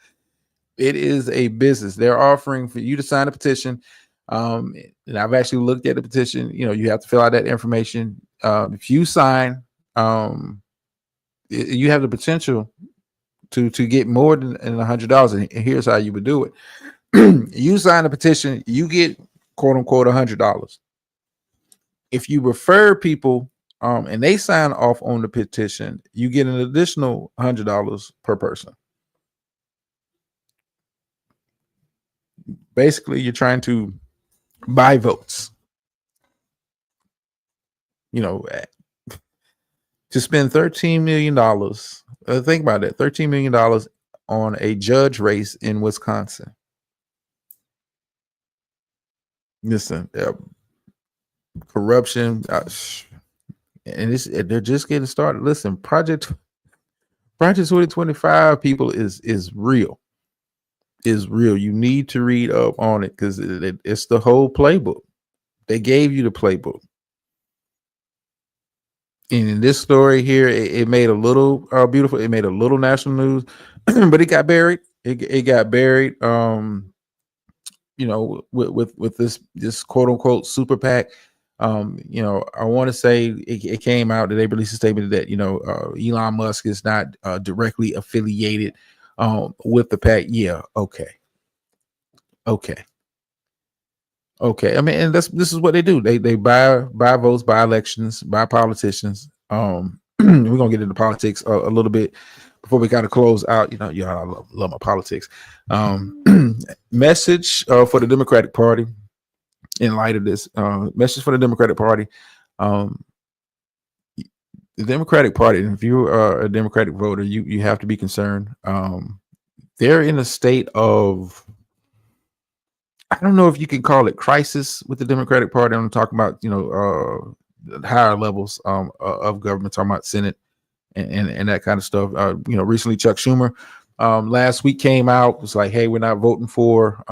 It is a business. They're offering for you to sign a petition. And I've actually looked at the petition. You have to fill out that information. If you sign, you have the potential to get more than $100. And here's how you would do it. You sign a petition, you get quote unquote $100. If you refer people and they sign off on the petition, you get an additional $100 per person. Basically, you're trying to buy votes. You know, to spend $13 million. Think about that, $13 million on a judge race in Wisconsin. Listen, corruption, and they're just getting started. Listen, Project 2025, people, is real. Is real. You need to read up on it because it's the whole playbook. They gave you the playbook. And in this story here, it made a little beautiful. It made a little national news, but it got buried. It got buried. You know, with this quote unquote super PAC. You know, I want to say it came out that they released a statement that, you know, Elon Musk is not directly affiliated with the PAC. Yeah, okay. I mean, and this is what they do. They buy votes, buy elections, buy politicians. We're gonna get into politics a little bit before we gotta close out. You know, I love my politics. Message for the Democratic Party in light of this. Message for the Democratic Party. The Democratic Party, if you are a Democratic voter, you have to be concerned. They're in a state of, I don't know if you can call it crisis with the Democratic Party. I'm talking about, you know, higher levels of government, talking about Senate and that kind of stuff. You know, recently Chuck Schumer last week came out, was like, hey, we're not voting for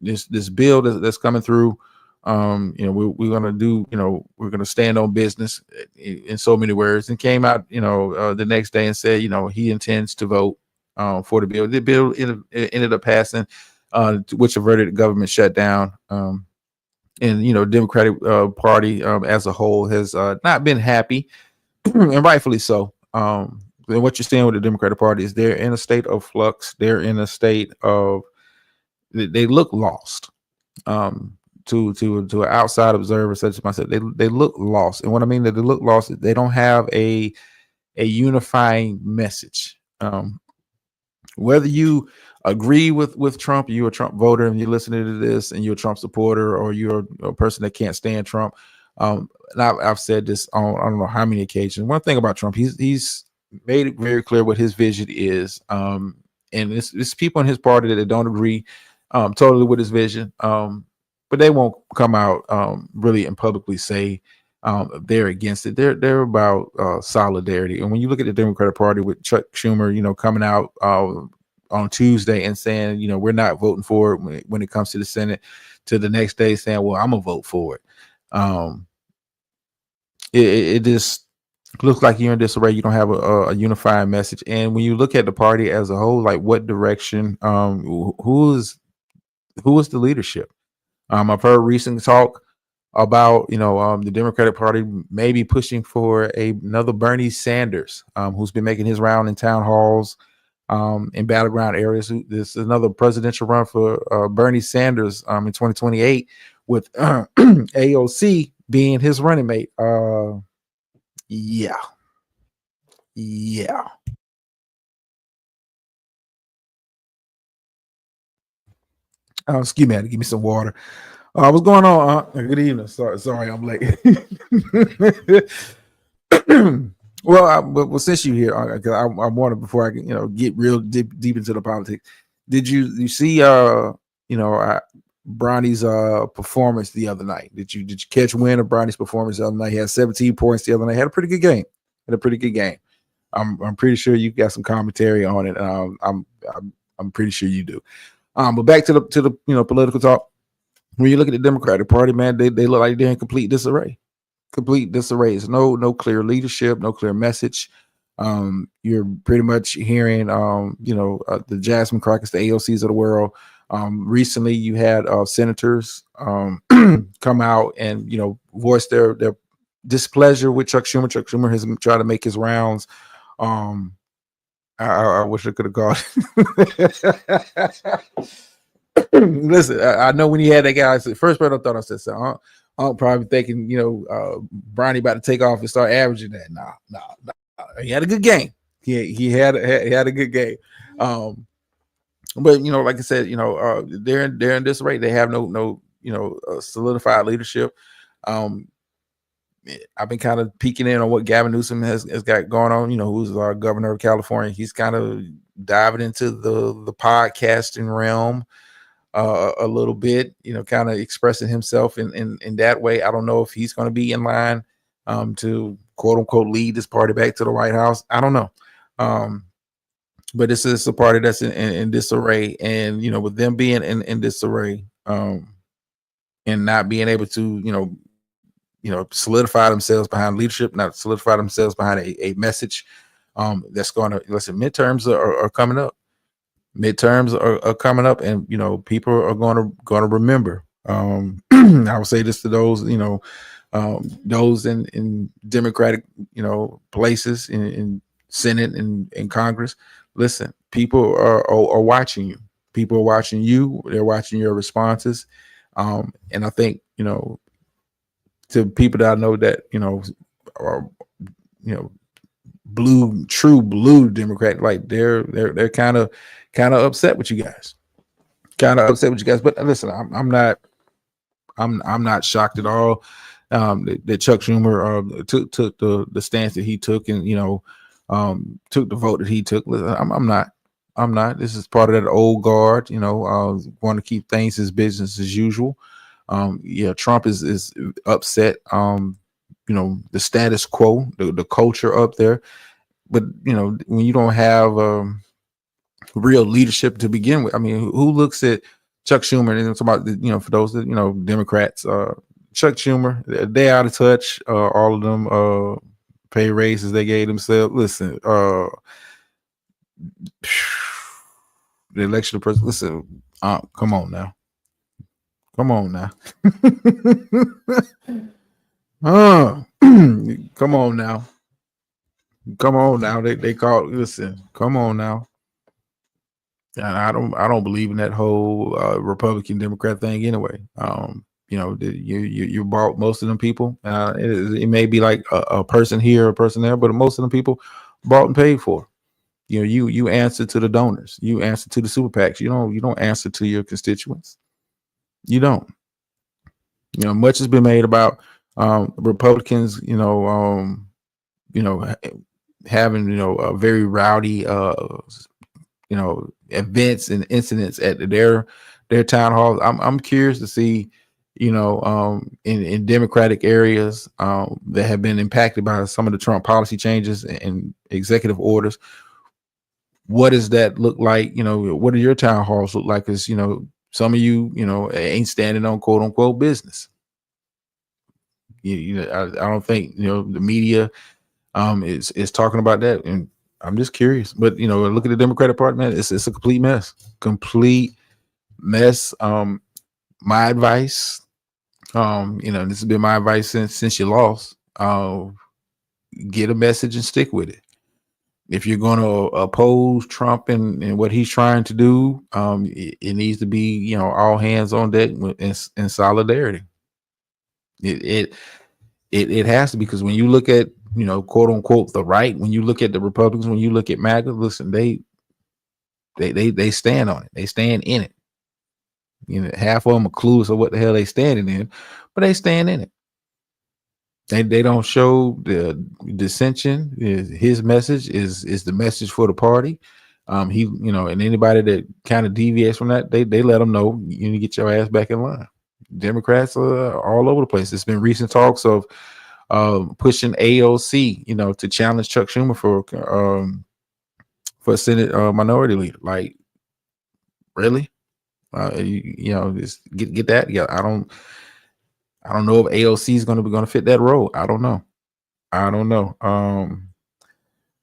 this bill that's coming through. You know, we're gonna do, you know, we're gonna stand on business in so many words, and came out, you know, the next day and said, you know, he intends to vote for the bill. The bill ended up passing, which averted the government shutdown. And, you know, Democratic Party as a whole has not been happy, and rightfully so. And what you're seeing with the Democratic Party is they're in a state of flux. They're in a state of, they look lost. To an outside observer such as myself, they look lost. And what I mean that they look lost is they don't have a unifying message. Whether you agree with Trump, you're a Trump voter and you're listening to this and you're a Trump supporter, or you're a person that can't stand Trump. And I've said this on I don't know how many occasions. One thing about Trump, he's made it very clear what his vision is. And it's people in his party that don't agree totally with his vision. But they won't come out really and publicly say they're against it. They're about solidarity. And when you look at the Democratic Party with Chuck Schumer, you know, coming out on Tuesday and saying, you know, we're not voting for it when it comes to the Senate, to the next day saying, well, I'm gonna vote for it. It just looks like you're in disarray. You don't have a unifying message. And when you look at the party as a whole, like what direction, who is the leadership? I've heard recent talk about, you know, the Democratic Party maybe pushing for another Bernie Sanders, who's been making his round in town halls in battleground areas. This is another presidential run for Bernie Sanders in 2028, with AOC being his running mate. Yeah. Excuse me, I had to give me some water. What's going on? Good evening. Sorry, I'm late. Well, since you're here, I wanted, before I, you know, get real deep into the politics. Did you see you know, Bronny's performance the other night? Did you catch wind of Bronny's performance the other night? He had 17 points the other night. Had a pretty good game. I'm pretty sure you got some commentary on it. I'm pretty sure you do. But back to the you know, political talk. When you look at the Democratic Party, man, they look like they're in complete disarray. There's no clear leadership, no clear message. You're pretty much hearing, you know, the Jasmine Crockett's, the AOCs of the world. Recently, you had senators come out and, you know, voice their displeasure with Chuck Schumer. Chuck Schumer has tried to make his rounds. I wish I could have gone. Listen, I know when he had that guy, I said, first part I thought I said, I'm probably thinking, Bronny about to take off and start averaging that. Nah. He had a good game. He had a good game. But like I said, they're in disarray. They have no solidified leadership. I've been kind of peeking in on what Gavin Newsom has got going on. Who's our governor of California? He's kind of diving into the podcasting realm a little bit. Kind of expressing himself in that way. I don't know if he's going to be in line to quote unquote lead this party back to the White House. I don't know. But this is a party that's in disarray, and with them being in disarray, and not being able to solidify themselves behind leadership, not solidify themselves behind a message that's going to listen. Midterms are coming up. Midterms are coming up, and people are going to remember. I would say this to those those in Democratic places in Senate and in Congress. Listen, people are watching you. People are watching you. They're watching your responses. And I think, to people that I know that, are, true blue Democrat, like they're kind of upset with you guys. But listen, I'm not shocked at all that Chuck Schumer took the stance that he took, and took the vote that he took. I'm not. This is part of that old guard, want to keep things as business as usual. Trump is upset. The status quo, the culture up there. But when you don't have real leadership to begin with, I mean, who looks at Chuck Schumer and it's about for those that Democrats, Chuck Schumer, they out of touch. All of them pay raises they gave themselves. Listen, the election of president. Listen, come on now. Come on now. Come on now. Come on now. They call. Listen. Come on now. And I don't believe in that whole Republican Democrat thing anyway. You bought most of them people. It may be like a person here, a person there, but most of them people bought and paid for. You answer to the donors. You answer to the super PACs. You don't answer to your constituents. You don't. Much has been made about Republicans. Having a very rowdy events and incidents at their town halls. I'm curious to see, in Democratic areas that have been impacted by some of the Trump policy changes and executive orders. What does that look like? What do your town halls look like? Because some of you, ain't standing on quote unquote business. I don't think the media is talking about that, and I'm just curious. But look at the Democratic Party, man. It's a complete mess. My advice, this has been my advice since you lost. Get a message and stick with it. If you're going to oppose Trump and what he's trying to do, it needs to be all hands on deck in solidarity. It has to, because when you look at quote unquote the right, when you look at the Republicans, when you look at MAGA, listen, they stand on it. They stand in it. Half of them are clueless of what the hell they standing in, but they stand in it. They don't show the dissension. His message is the message for the party. And anybody that kind of deviates from that, they let them know you need to get your ass back in line. Democrats are all over the place. There's been recent talks of pushing AOC, to challenge Chuck Schumer for Senate minority leader. Like, really? Just get that. Yeah, I don't know if AOC is going to fit that role. I don't know.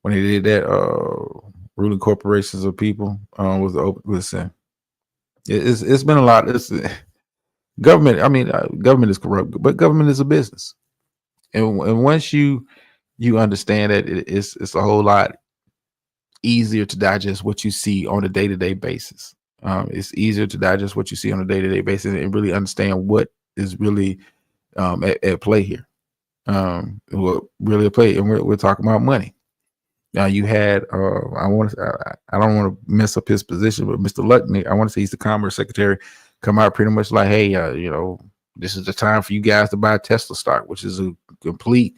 When they did that, ruling corporations of people was open. Listen, it's been a lot. It's government. I mean, government is corrupt, but government is a business. And once you understand that, it's a whole lot easier to digest what you see on a day-to-day basis. It's easier to digest what you see on a day-to-day basis and really understand what is really at play here. Well, really at play, and we're talking about money. Now you had I don't want to mess up his position, but Mr. Lutnick, I want to say he's the Commerce Secretary, come out pretty much like, hey, this is the time for you guys to buy Tesla stock, which is a complete,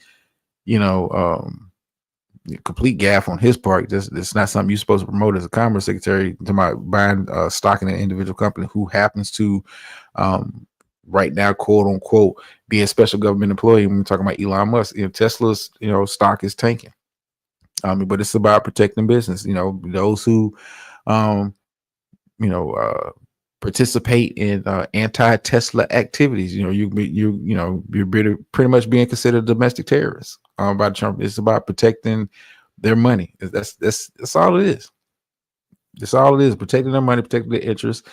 complete gaffe on his part. It's not something you're supposed to promote as a Commerce Secretary, to my buying stock in an individual company who happens to right now, quote unquote, be a special government employee. When we're talking about Elon Musk, Tesla's stock is tanking. But it's about protecting business. Those who participate in anti-Tesla activities. You're pretty much being considered domestic terrorists by Trump. It's about protecting their money. That's all it is. That's all it is. Protecting their money, protecting their interests.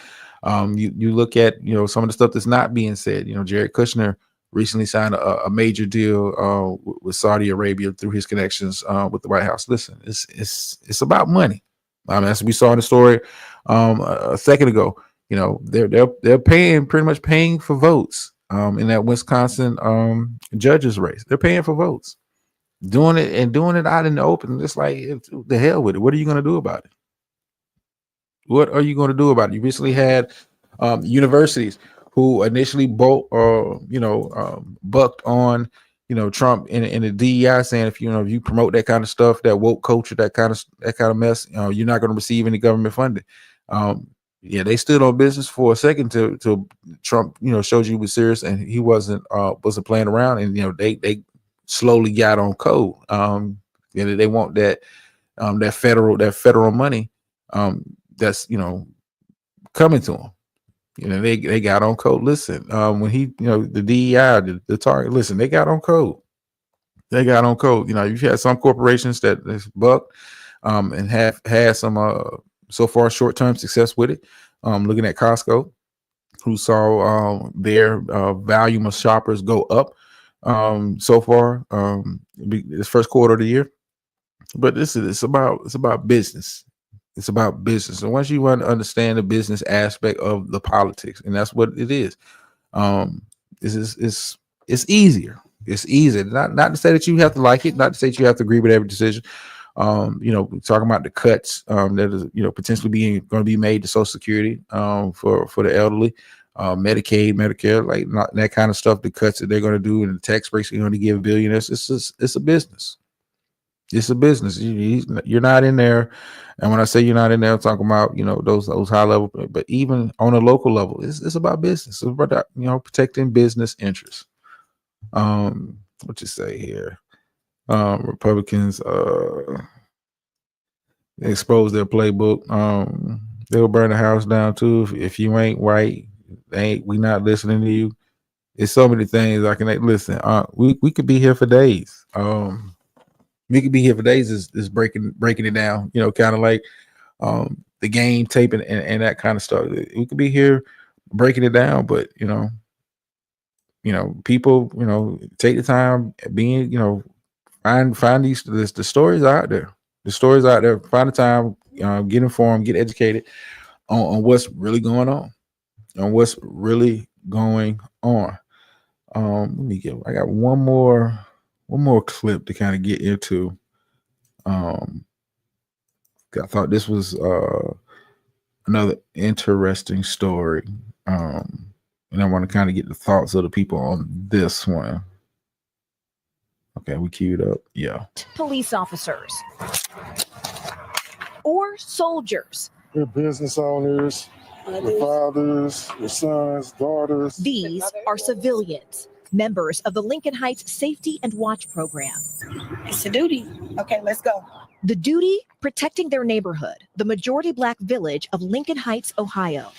You look at some of the stuff that's not being said. Jared Kushner recently signed a major deal with Saudi Arabia through his connections with the White House. Listen, it's about money. As we saw in the story a second ago, they're pretty much paying for votes in that Wisconsin judges race. They're paying for votes, doing it out in the open. Just like, the hell with it. What are you going to do about it? What are you going to do about it? You recently had universities who initially bucked on Trump in the DEI, saying if you promote that kind of stuff, that woke culture, that kind of mess, you're not going to receive any government funding. They stood on business for a second till Trump showed you he was serious and he wasn't playing around, and they slowly got on code. They want that federal money that's coming to them. They got on code. Listen, when he, the DEI, the target, listen, they got on code. They got on code. You've had some corporations that bucked and have had some so far short-term success with it. Looking at Costco, who saw their volume of shoppers go up so far this first quarter of the year. But it's about business. It's about business. And once you understand the business aspect of the politics, and that's what it is, it's easier. It's easier. Not to say that you have to like it, not to say that you have to agree with every decision. Talking about the cuts that is potentially going to be made to Social Security for the elderly, Medicaid, Medicare, like that kind of stuff. The cuts that they're going to do and the tax breaks they're going to give billionaires. It's a business. It's a business. You're not in there, and when I say you're not in there, I'm talking about those high level. But even on a local level, it's about business. It's about protecting business interests. What you say here? Republicans expose their playbook. They'll burn the house down too if you ain't right. We not listening to you. It's so many things I can listen. We could be here for days. We could be here for days is breaking it down, kind of like the game tape and that kind of stuff. We could be here breaking it down, but people, take the time being, find the stories out there. The stories out there, find the time, get informed, get educated on what's really going on. I got one more clip to kind of get into. I thought this was another interesting story. And I want to kind of get the thoughts of the people on this one. Okay, we queued up. Yeah. Police officers or soldiers. They're business owners, their fathers, their sons, daughters. These are civilians, members of the Lincoln Heights Safety and Watch Program. It's a duty. Okay, let's go. The duty, protecting their neighborhood, the majority Black village of Lincoln Heights, Ohio.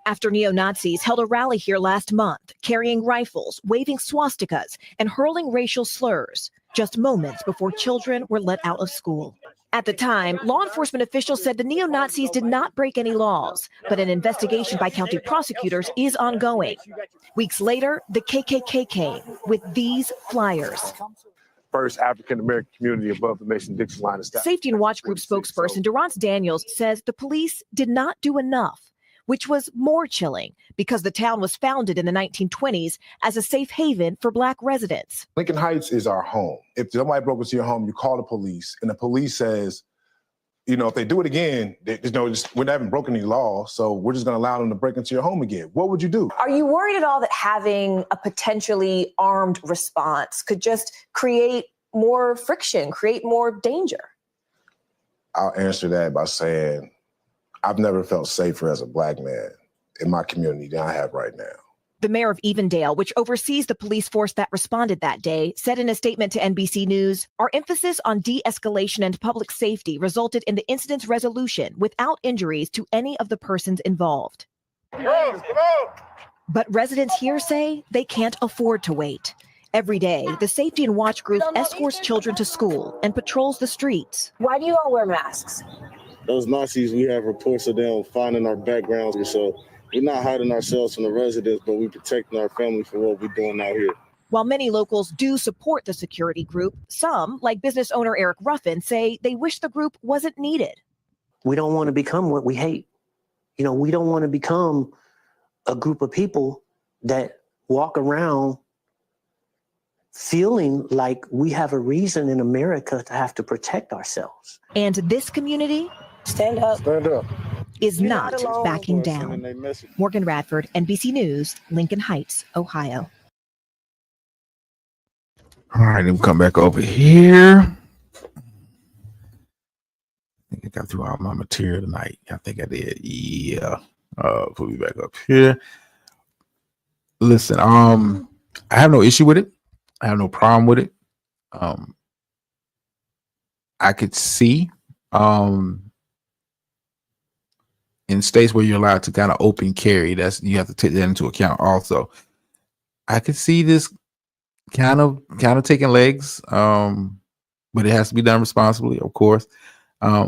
After neo-Nazis held a rally here last month, carrying rifles, waving swastikas, and hurling racial slurs, just moments before children were let out of school. At the time, law enforcement officials said the neo-Nazis did not break any laws, but an investigation by county prosecutors is ongoing. Weeks later, the KKK came with these flyers. First African-American community above the Mason-Dixon line of Safety and Watch Group spokesperson Durrance Daniels says the police did not do enough. which was more chilling because the town was founded in the 1920s as a safe haven for Black residents. Lincoln Heights is our home. If somebody broke into your home, you call the police, and the police says, you know, if they do it again, we haven't broken any law, so we're just going to allow them to break into your home again. What would you do? Are you worried at all that having a potentially armed response could just create more friction, create more danger? I'll answer that by saying I've never felt safer as a Black man in my community than I have right now. The mayor of Evendale, which oversees the police force that responded that day, said in a statement to NBC News, "Our emphasis on de-escalation and public safety resulted in the incident's resolution without injuries to any of the persons involved." But residents here say they can't afford to wait. Every day, the Safety and Watch group escorts children to school and patrols the streets. Why do you all wear masks? Those Nazis, we have reports of them finding our backgrounds, so we're not hiding ourselves from the residents, but we're protecting our family for what we're doing out here. While many locals do support the security group, some, like business owner Eric Ruffin, say they wish the group wasn't needed. We don't want to become what we hate. You know, we don't want to become a group of people that walk around feeling like we have a reason in America to have to protect ourselves. And this community, stand up, is not backing down. Morgan Radford, NBC News, Lincoln Heights, Ohio. All right, then we'll come back over here. I think I got through all my material tonight. I think I did. Yeah. Put me back up here. Listen, I have no issue with it. I have no problem with it. I could see in states where you're allowed to kind of open carry, you have to take that into account also. I could see this kind of taking legs, but it has to be done responsibly, of course. I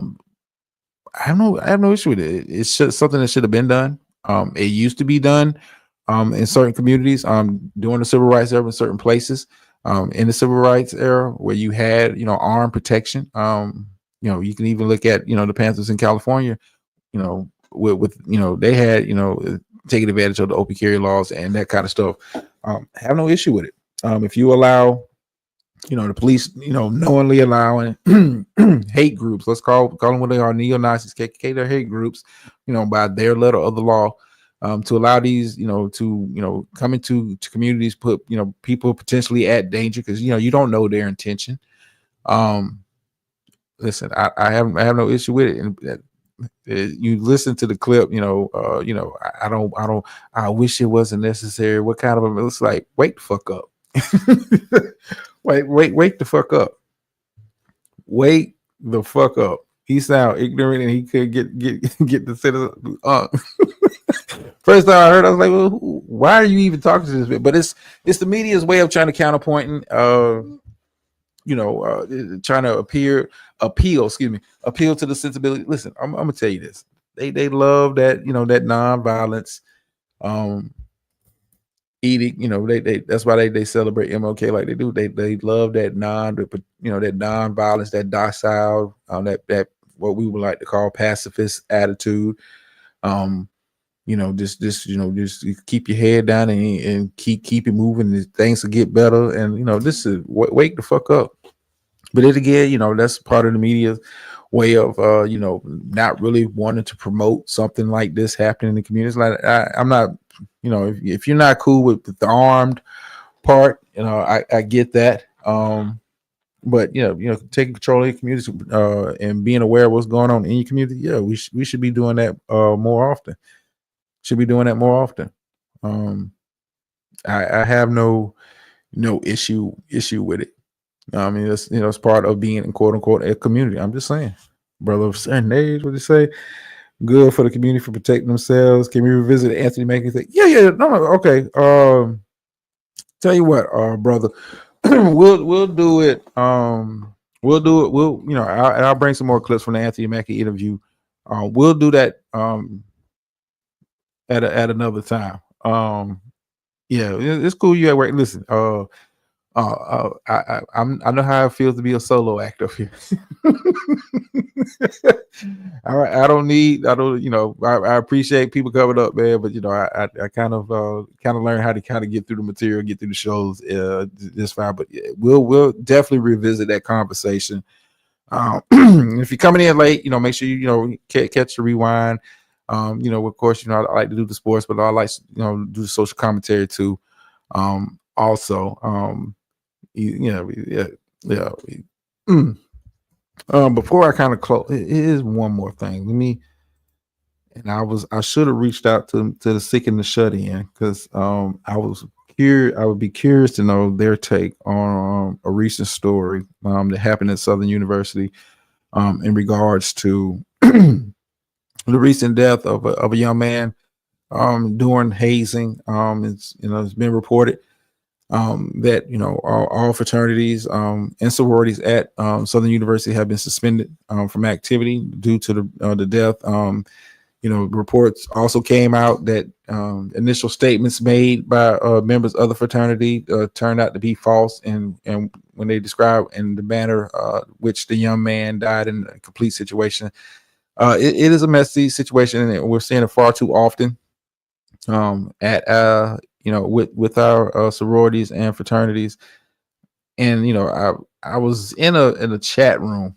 have no issue with it. It's just something that should have been done. It used to be done in certain communities during the civil rights era in certain places. In the civil rights era where you had, armed protection. You can even look at, the Panthers in California, with they had, taking advantage of the open carry laws and that kind of stuff. Have no issue with it. If you allow, the police, knowingly allowing hate groups, let's call them what they are, neo-Nazis, KKK, they're hate groups, by their letter of the law, to allow these, to come into communities, put, people potentially at danger because, you don't know their intention. Listen, I have no issue with it. And you listen to the clip, I wish it wasn't necessary. What kind of, it's like, wait the fuck up. wait the fuck up. Wait the fuck up. He sound ignorant and he could get the citizen. First time I heard, I was like, well, why are you even talking to this bit? But it's the media's way of trying to counterpoint and trying to appeal to the sensibility. Listen, I'm gonna tell you this. They love that, that nonviolence eating, they that's why they celebrate MLK like they do. They love that that nonviolence, that docile, that what we would like to call pacifist attitude. Just keep your head down and keep it moving, and things will get better. And this is wake the fuck up. But it again, that's part of the media's way of not really wanting to promote something like this happening in the community. Like I'm not, if you're not cool with the armed part, I get that. But taking control of your community and being aware of what's going on in your community, yeah, we should be doing that more often. Should be doing that more often. I have no issue with it. I mean, it's part of being in quote unquote a community. I'm just saying, brother of a certain age, what do you say? Good for the community for protecting themselves. Can we revisit Anthony Mackie thing? Yeah, no, okay. Tell you what, brother, we'll do it. We'll do it. I'll bring some more clips from the Anthony Mackie interview. We'll do that at another time. Yeah, it's cool. You at work. Listen, I know how it feels to be a solo actor here. I don't, I appreciate people coming up, man, but I kind of learned how to kind of get through the material, get through the shows just fine. But yeah, we'll definitely revisit that conversation. If you're coming in late, make sure you catch the rewind. Of course, I like to do the sports, but I like do the social commentary too. Also, yeah. Before I kind of close, it is one more thing. I should have reached out to the sick and the shut in because I would be curious to know their take on a recent story that happened at Southern University in regards to the recent death of a young man during hazing. It's been reported that all fraternities and sororities at Southern University have been suspended from activity due to the death. Reports also came out that initial statements made by members of the fraternity turned out to be false, and when they describe in the manner which the young man died in a complete situation, it is a messy situation, and we're seeing it far too often with our sororities and fraternities. And I was in a chat room.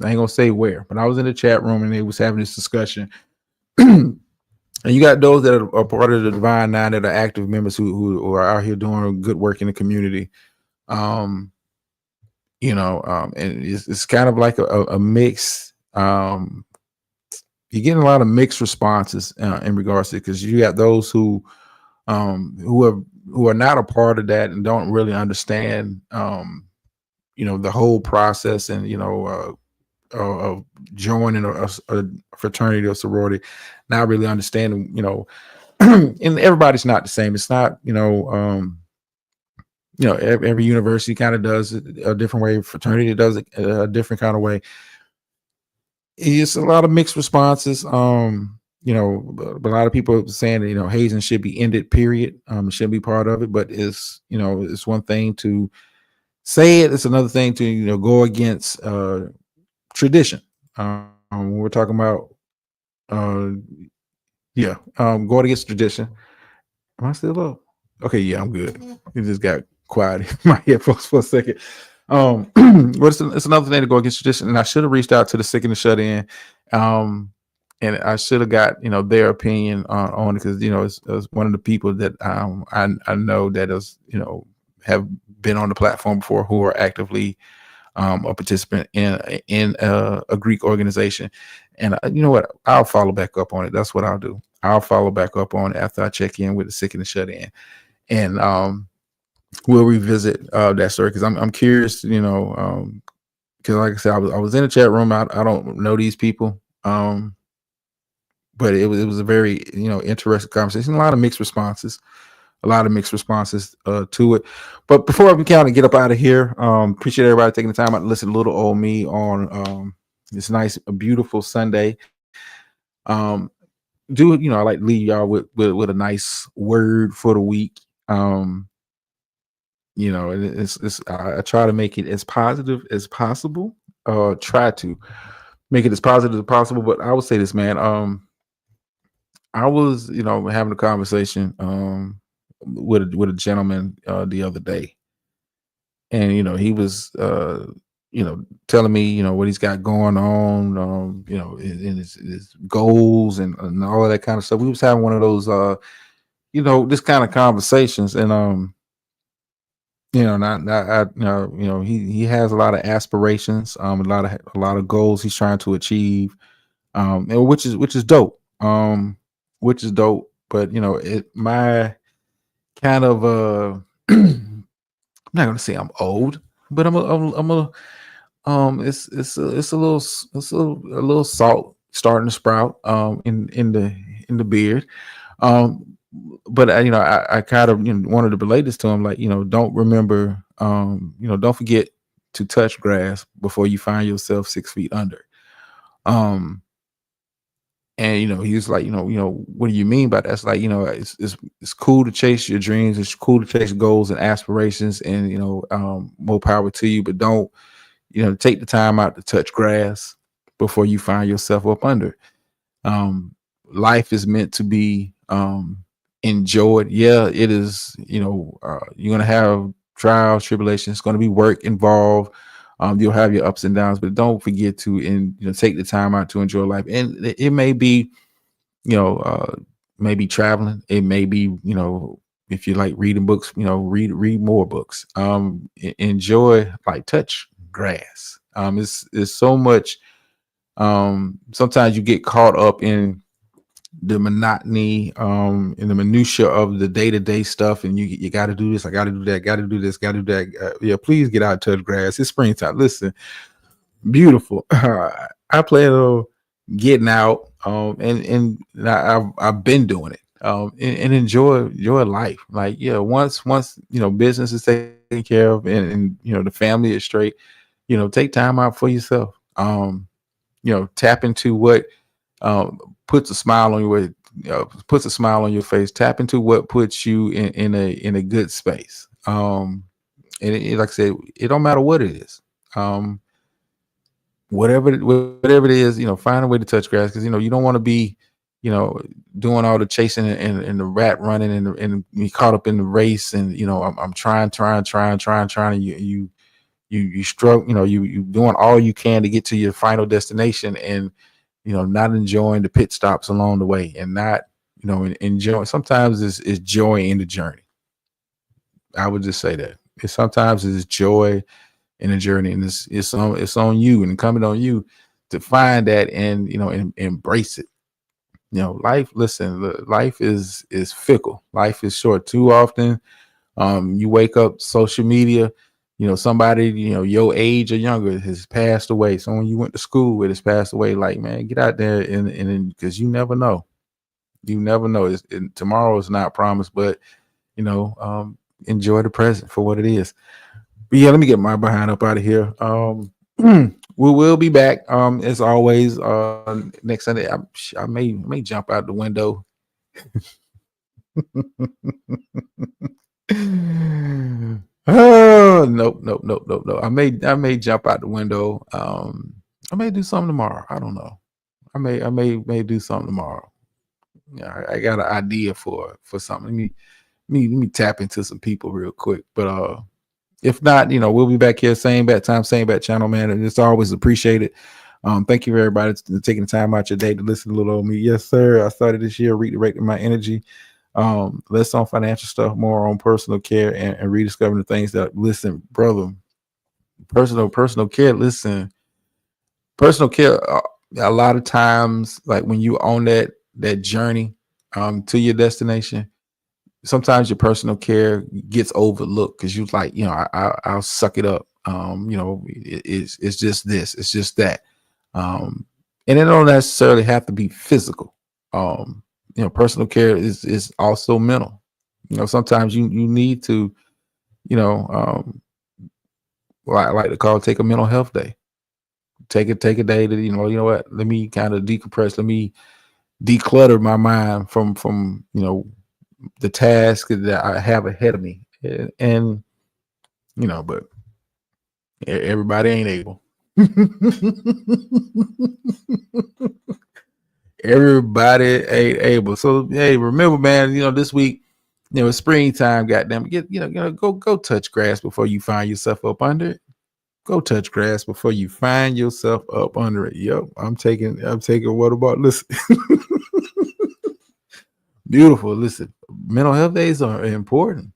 I ain't gonna say where, but I was in a chat room and they was having this discussion. And you got those that are part of the Divine Nine that are active members who are out here doing good work in the community. And it's kind of like a mix. You're getting a lot of mixed responses in regards to it, because you got those who are not a part of that and don't really understand the whole process and of joining a fraternity or sorority, not really understanding, and everybody's not the same. It's not, every university kind of does it a different way. Fraternity does it a different kind of way. It's a lot of mixed responses. But a lot of people are saying that, hazing should be ended, period. It shouldn't be part of it, but it's one thing to say it. It's another thing to, go against tradition. When we're talking about, going against tradition. Am I still up? Okay, yeah, I'm good. It just got quiet in my headphones for a second. But it's another thing to go against tradition. And I should have reached out to the sick and the shut in. And I should have got, their opinion on it, because, it's one of the people that I know that is, have been on the platform before, who are actively a participant in a Greek organization. And you know what? I'll follow back up on it. That's what I'll do. I'll follow back up on it after I check in with the sick and the shut in. And we'll revisit that story, because I'm curious, because like I said, I was in a chat room. I don't know these people. But it was a very interesting conversation. A lot of mixed responses to it. But before we kind of get up out of here, appreciate everybody taking the time out to listen to little old me on this nice, beautiful Sunday. I like to leave y'all with a nice word for the week. It's I try to make it as positive as possible. Try to make it as positive as possible. But I would say this, man. I was, having a conversation with a gentleman the other day, and he was telling me what he's got going on, in his goals and all of that kind of stuff. We was having one of those this kind of conversations, and he has a lot of aspirations, a lot of goals he's trying to achieve, and which is dope. But my kind of I'm not gonna say I'm old, but I'm a it's a little salt starting to sprout in the beard. But I kind of wanted to relate this to him, like, don't forget to touch grass before you find yourself 6 feet under. And he was like, what do you mean by that? It's like, it's cool to chase your dreams, it's cool to chase goals and aspirations, and more power to you, but don't take the time out to touch grass before you find yourself up under it. Life is meant to be enjoyed. Yeah, it is. You're gonna have trials, tribulations. It's gonna be work involved. You'll have your ups and downs, but don't forget to take the time out to enjoy life. And it may be, maybe traveling. It may be, if you like reading books, read more books. Enjoy, like, touch grass. It's so much. Sometimes you get caught up in the monotony, in the minutia of the day-to-day stuff, and you got to do this, I got to do that, got to do this, got to do that. Yeah, please get out and touch grass. It's springtime. Listen, beautiful. I plan on getting out, and I've been doing it, and enjoy life. Like, yeah, once business is taken care of, and the family is straight, take time out for yourself. Tap into what puts a smile on your face. Tap into what puts you in a good space. And like I said, it don't matter what it is. Whatever it is, find a way to touch grass, because you don't want to be doing all the chasing and the rat running and be caught up in the race, and I'm trying, and you struggle, you doing all you can to get to your final destination, and not enjoying the pit stops along the way, and not enjoy. Sometimes it's joy in the journey. I would just say that sometimes it's joy in the journey, and it's on you, and incumbent on you to find that, and and embrace it. Life is fickle. Life is short. Too often, you wake up, social media, somebody, your age or younger has passed away. Someone you went to school with has passed away. Like, man, get out there and because you never know. Tomorrow is not promised, but enjoy the present for what it is. But yeah, let me get my behind up out of here. We will be back, as always, next Sunday. I may jump out the window. Oh, nope. I may jump out the window. I may do something tomorrow. I don't know. I may do something tomorrow. Yeah, I got an idea for something. Let me tap into some people real quick. But if not, we'll be back here, same bat time, same bat channel, man. And it's always appreciated. Thank you, everybody, for taking the time out your day to listen to little old me. Yes, sir. I started this year redirecting my energy. Less on financial stuff, more on personal care, and rediscovering the things that, listen, brother, personal care. Listen, personal care. A lot of times, like when you on that journey to your destination, sometimes your personal care gets overlooked because you're like, I'll suck it up. It's just this, it's just that. And it don't necessarily have to be physical. Personal care is also mental. Sometimes you need to, what I like to call, take a mental health day. Take a day to, you know what, let me kind of decompress. Let me declutter my mind from the task that I have ahead of me. And but everybody ain't able. Everybody ain't able. So hey, remember, man, this week, it's springtime, goddamn. Go touch grass before you find yourself up under it. Go touch grass before you find yourself up under it. Yep, I'm taking what about, listen. Beautiful. Listen, mental health days are important.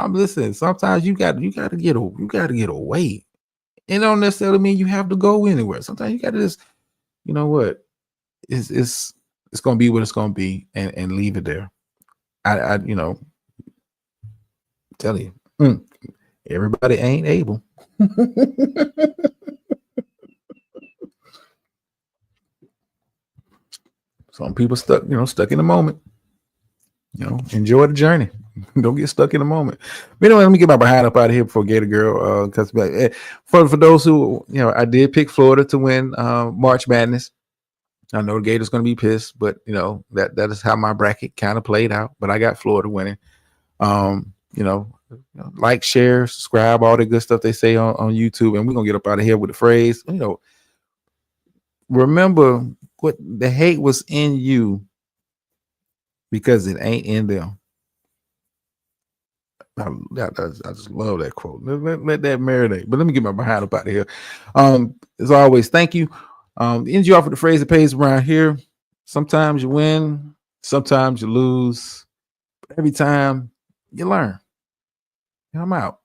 Listen, sometimes you got to get away. It don't necessarily mean you have to go anywhere. Sometimes you got to just, what, it's gonna be what it's gonna be, and leave it there. I tell you, everybody ain't able. Some people stuck in the moment. Enjoy the journey. Don't get stuck in the moment. But anyway, let me get my behind up out of here before Gator Girl. Because for those who, I did pick Florida to win March Madness. I know the Gators going to be pissed, but you know that is how my bracket kind of played out. But I got Florida winning. You know, like, share, subscribe, all the good stuff they say on YouTube, and we're gonna get up out of here with the phrase. You know, remember what the hate was in you because it ain't in them. I just love that quote. Let that marinate. But let me get my behind up out of here. As always, thank you. End you off with the phrase that pays around here. Sometimes you win, sometimes you lose, but every time you learn. I'm out.